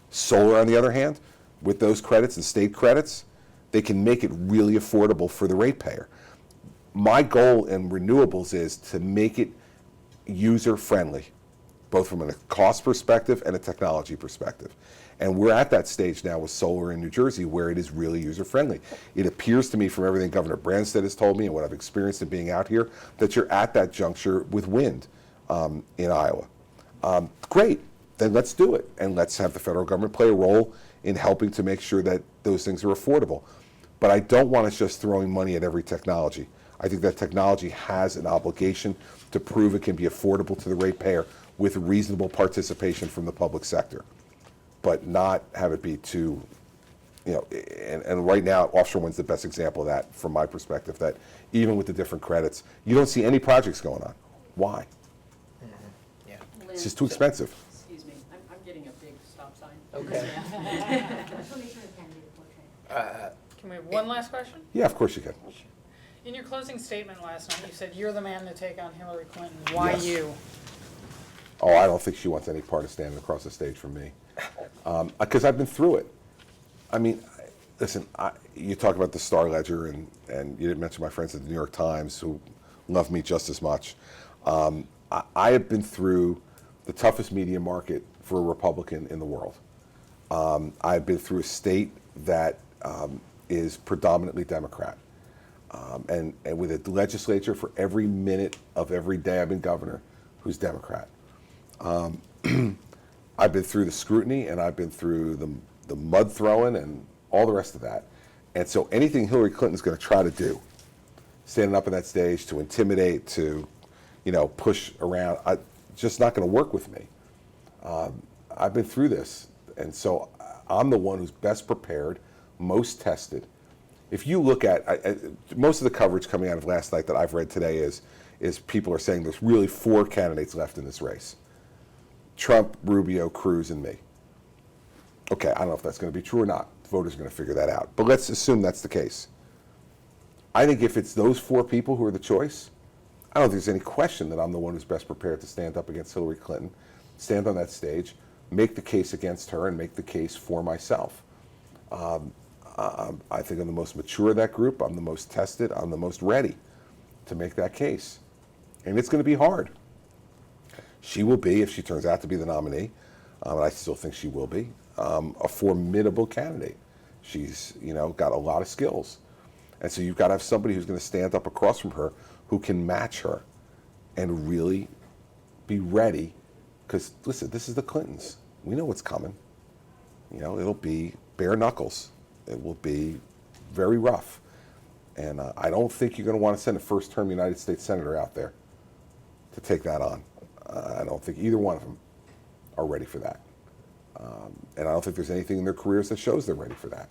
Solar, on the other hand, with those credits and state credits, they can make it really affordable for the ratepayer. My goal in renewables is to make it user-friendly, both from a cost perspective and a technology perspective. And we're at that stage now with solar in New Jersey where it is really user-friendly. It appears to me from everything Governor Branstad has told me and what I've experienced in being out here, that you're at that juncture with wind in Iowa. Great, then let's do it. And let's have the federal government play a role in helping to make sure that those things are affordable. But I don't want us just throwing money at every technology. I think that technology has an obligation to prove it can be affordable to the ratepayer with reasonable participation from the public sector, but not have it be too, and right now, offshore wind's the best example of that from my perspective, that even with the different credits, you don't see any projects going on. Why? Yeah. It's just too expensive. Excuse me, I'm getting a big stop sign. Okay. Can we have one last question? Yeah, of course you can. In your closing statement last night, you said you're the man to take on Hillary Clinton. Why Yes. you? Oh, I don't think she wants any part of standing across the stage from me. Because I've been through it. I mean, listen, you talk about the Star Ledger, and you didn't mention my friends at the New York Times who love me just as much. I have been through the toughest media market for a Republican in the world. I've been through a state that is predominantly Democrat. And with a legislature for every minute of every day I've been governor who's Democrat. I've been through the scrutiny, and I've been through the mud throwing and all the rest of that. And so anything Hillary Clinton's going to try to do, standing up on that stage to intimidate, to, push around, just not going to work with me. I've been through this, and so I'm the one who's best prepared, most tested. If you look at, most of the coverage coming out of last night that I've read today is people are saying there's really 4 candidates left in this race. Trump, Rubio, Cruz, and me. Okay, I don't know if that's going to be true or not. The voters are going to figure that out. But let's assume that's the case. I think if it's those 4 people who are the choice, I don't think there's any question that I'm the one who's best prepared to stand up against Hillary Clinton, stand on that stage, make the case against her, and make the case for myself. I think I'm the most mature of that group. I'm the most tested. I'm the most ready to make that case. And it's going to be hard. She will be, if she turns out to be the nominee, and I still think she will be, a formidable candidate. She's, got a lot of skills. And so you've got to have somebody who's going to stand up across from her who can match her and really be ready. Because, listen, this is the Clintons. We know what's coming. It'll be bare knuckles. It will be very rough. And I don't think you're going to want to send a first-term United States Senator out there to take that on. I don't think either one of them are ready for that. And I don't think there's anything in their careers that shows they're ready for that.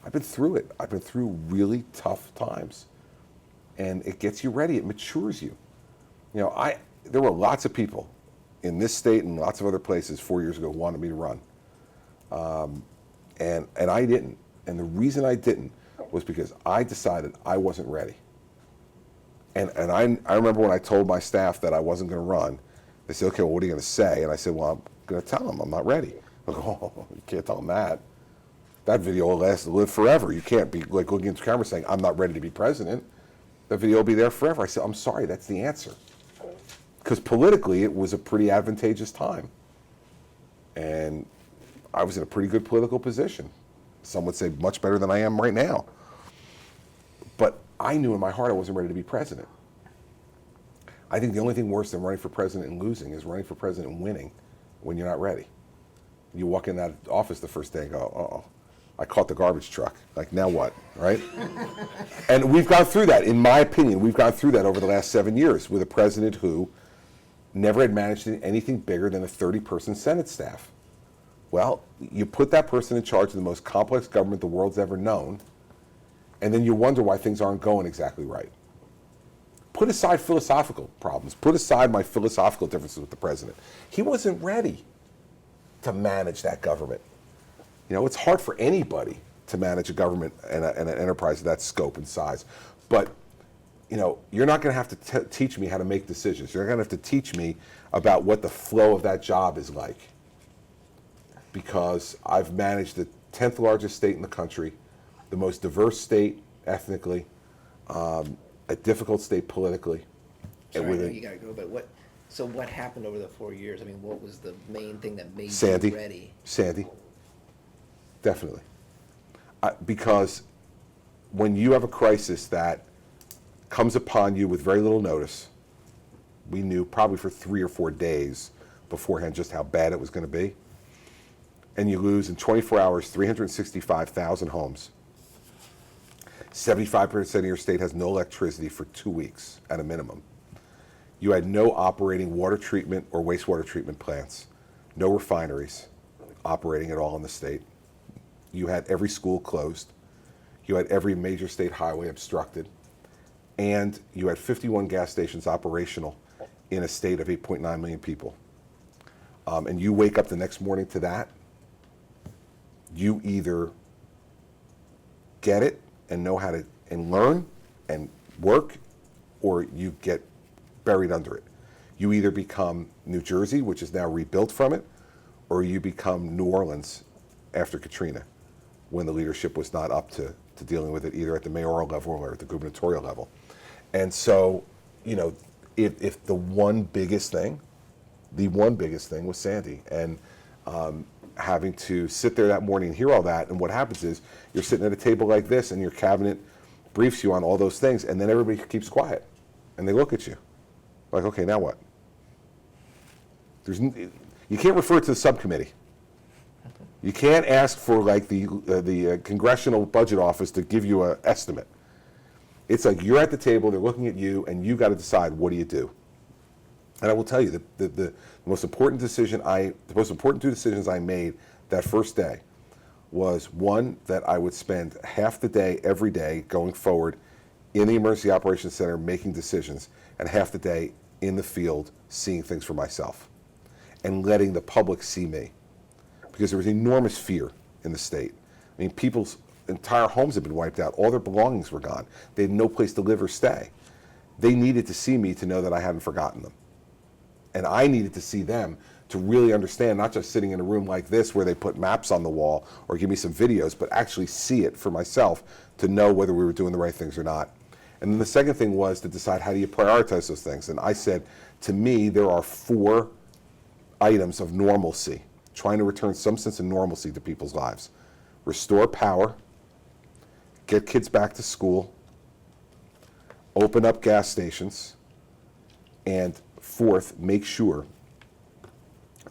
I've been through it. I've been through really tough times. And it gets you ready. It matures you. There were lots of people in this state and lots of other places 4 years ago who wanted me to run. And I didn't. And the reason I didn't was because I decided I wasn't ready. And I remember when I told my staff that I wasn't going to run, they said, okay, well, what are you going to say? And I said, well, I'm going to tell them I'm not ready. I go, oh, you can't tell them that. That video will live forever. You can't be like looking into the camera saying, I'm not ready to be president. That video will be there forever. I said, I'm sorry, that's the answer. Because politically, it was a pretty advantageous time. And I was in a pretty good political position. Some would say much better than I am right now. But I knew in my heart I wasn't ready to be president. I think the only thing worse than running for president and losing is running for president and winning when you're not ready. You walk in that office the first day and go, uh-oh, I caught the garbage truck. Like, now what, right? And we've gone through that. In my opinion, we've gone through that over the last 7 years with a president who never had managed anything bigger than a 30-person Senate staff. Well, you put that person in charge of the most complex government the world's ever known, and then you wonder why things aren't going exactly right. Put aside philosophical problems. Put aside my philosophical differences with the president. He wasn't ready to manage that government. It's hard for anybody to manage a government and an enterprise of that scope and size. But, you're not going to have to teach me how to make decisions. You're going to have to teach me about what the flow of that job is like. Because I've managed the 10th largest state in the country, the most diverse state ethnically, a difficult state politically. Sorry, I know you gotta go, but what happened over the 4 years? I mean, what was the main thing that made you ready? Sandy. Definitely. Because when you have a crisis that comes upon you with very little notice, we knew probably for 3 or 4 days beforehand just how bad it was going to be, and you lose in 24 hours 365,000 homes. 75% of your state has no electricity for 2 weeks at a minimum. You had no operating water treatment or wastewater treatment plants, no refineries operating at all in the state. You had every school closed. You had every major state highway obstructed. And you had 51 gas stations operational in a state of 8.9 million people. And you wake up the next morning to that, you either get it and know how to and learn and work, or you get buried under it. You either become New Jersey, which is now rebuilt from it, or you become New Orleans after Katrina, when the leadership was not up to dealing with it either at the mayoral level or at the gubernatorial level. And so, if the one biggest thing was Sandy. And having to sit there that morning and hear all that, and what happens is you're sitting at a table like this and your cabinet briefs you on all those things, and then everybody keeps quiet and they look at you like, okay, now what? You can't refer to the subcommittee. You can't ask for like the Congressional Budget Office to give you an estimate. It's like you're at the table, they're looking at you, and you got to decide, what do you do? And I will tell you, the most important two decisions I made that first day was, one, that I would spend half the day every day going forward in the Emergency Operations Center making decisions, and half the day in the field seeing things for myself and letting the public see me. Because there was enormous fear in the state. I mean, people's entire homes had been wiped out. All their belongings were gone. They had no place to live or stay. They needed to see me to know that I hadn't forgotten them. And I needed to see them to really understand, not just sitting in a room like this where they put maps on the wall or give me some videos, but actually see it for myself to know whether we were doing the right things or not. And then the second thing was to decide, how do you prioritize those things? And I said, to me, there are 4 items of normalcy, trying to return some sense of normalcy to people's lives. Restore power, get kids back to school, open up gas stations, and 4th, make sure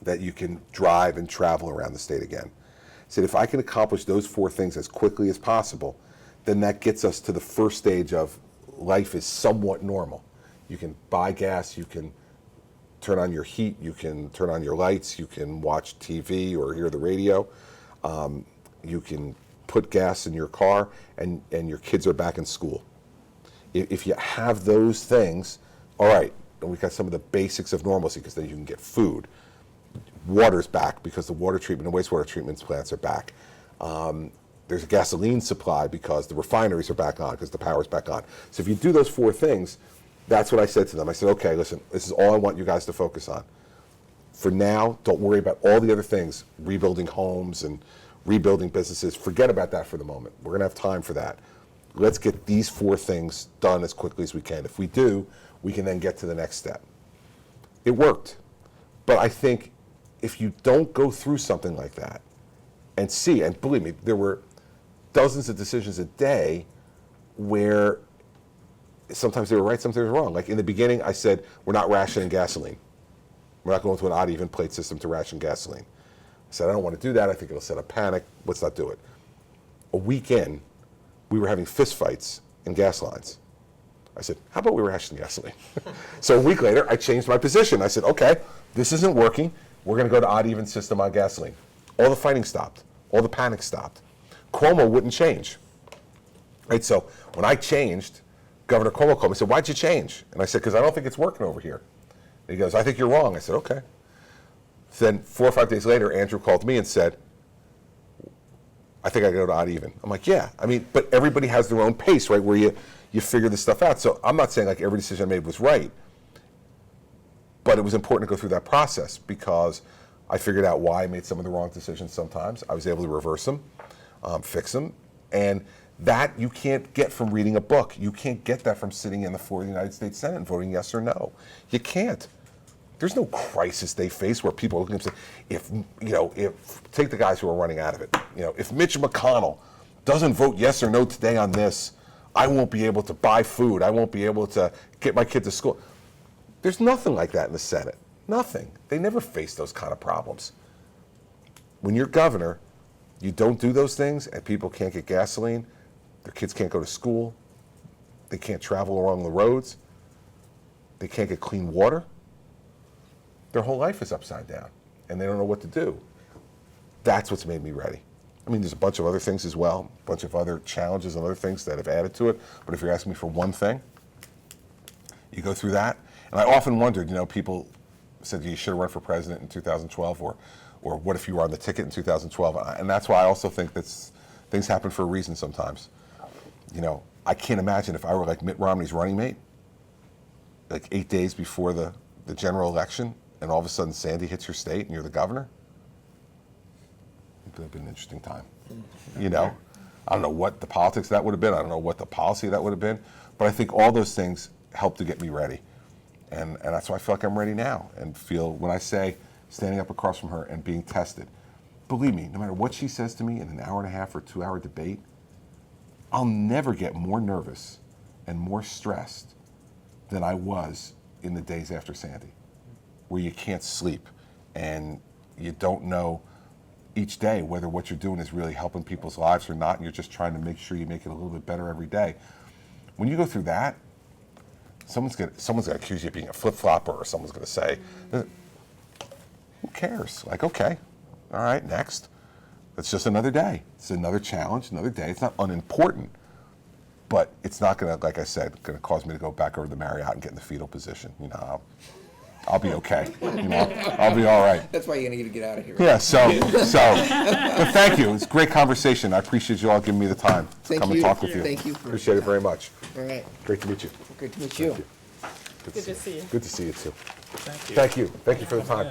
that you can drive and travel around the state again. I said, if I can accomplish those 4 things as quickly as possible, then that gets us to the first stage of life is somewhat normal. You can buy gas, you can turn on your heat, you can turn on your lights, you can watch TV or hear the radio, you can put gas in your car, and your kids are back in school. If you have those things, all right, and we've got some of the basics of normalcy, because then you can get food. Water's back because the water treatment and wastewater treatment plants are back. There's a gasoline supply because the refineries are back on, because the power's back on. So if you do those 4 things, that's what I said to them. I said, okay, listen, this is all I want you guys to focus on. For now, don't worry about all the other things, rebuilding homes and rebuilding businesses. Forget about that for the moment. We're going to have time for that. Let's get these 4 things done as quickly as we can. If we do, we can then get to the next step. It worked. But I think if you don't go through something like that and see, and believe me, there were dozens of decisions a day where sometimes they were right, sometimes they were wrong. Like in the beginning, I said, we're not rationing gasoline. We're not going to an odd even plate system to ration gasoline. I said, I don't want to do that. I think it'll set up panic. Let's not do it. A week in, we were having fist fights in gas lines. I said, how about we ration gasoline? So a week later, I changed my position. I said, okay, this isn't working. We're going to go to odd even system on gasoline. All the fighting stopped. All the panic stopped. Cuomo wouldn't change. Right, so when I changed, Governor Cuomo called me and said, why'd you change? And I said, because I don't think it's working over here. And he goes, I think you're wrong. I said, okay. So then 4 or 5 days later, Andrew called me and said, I think I go to odd even. I'm like, yeah. I mean, but everybody has their own pace, right, where you figure this stuff out. So I'm not saying like every decision I made was right, but it was important to go through that process because I figured out why I made some of the wrong decisions sometimes. I was able to reverse them, fix them, and that you can't get from reading a book. You can't get that from sitting in the floor of the United States Senate and voting yes or no. You can't. There's no crisis they face where people are looking and say, if take the guys who are running out of it, if Mitch McConnell doesn't vote yes or no today on this, I won't be able to buy food. I won't be able to get my kid to school. There's nothing like that in the Senate. Nothing. They never face those kind of problems. When you're governor, you don't do those things and people can't get gasoline, their kids can't go to school, they can't travel along the roads, they can't get clean water. Their whole life is upside down and they don't know what to do. That's what's made me ready. I mean, there's a bunch of other things as well, a bunch of other challenges and other things that have added to it. But if you're asking me for one thing, you go through that. And I often wondered, people said you should have run for president in 2012, or what if you were on the ticket in 2012? And that's why I also think that things happen for a reason sometimes. I can't imagine if I were like Mitt Romney's running mate, like 8 days before the general election, and all of a sudden Sandy hits your state and you're the governor. It would have been an interesting time. I don't know what the politics of that would have been. I don't know what the policy of that would have been. But I think all those things helped to get me ready. And that's why I feel like I'm ready now. And feel, when I say standing up across from her and being tested, believe me, no matter what she says to me in an hour and a half or 2 hour debate, I'll never get more nervous and more stressed than I was in the days after Sandy, where you can't sleep and you don't know each day, whether what you're doing is really helping people's lives or not, and you're just trying to make sure you make it a little bit better every day. When you go through that, someone's gonna accuse you of being a flip-flopper, or someone's gonna say, who cares? Like, okay, all right, next. It's just another day. It's another challenge, another day. It's not unimportant, but it's not gonna, like I said, gonna cause me to go back over to Marriott and get in the fetal position. You know, I'll be okay. You know, I'll be all right. That's why you're gonna get out of here. Yeah, but thank you. It's a great conversation. I appreciate you all giving me the time to Thank come you. and talk with you. Thank you. Appreciate it very much. All right, Great to meet you. great to meet you. Good Good to see you. Good to see you too. Thank you. Thank you. Thank you for the time.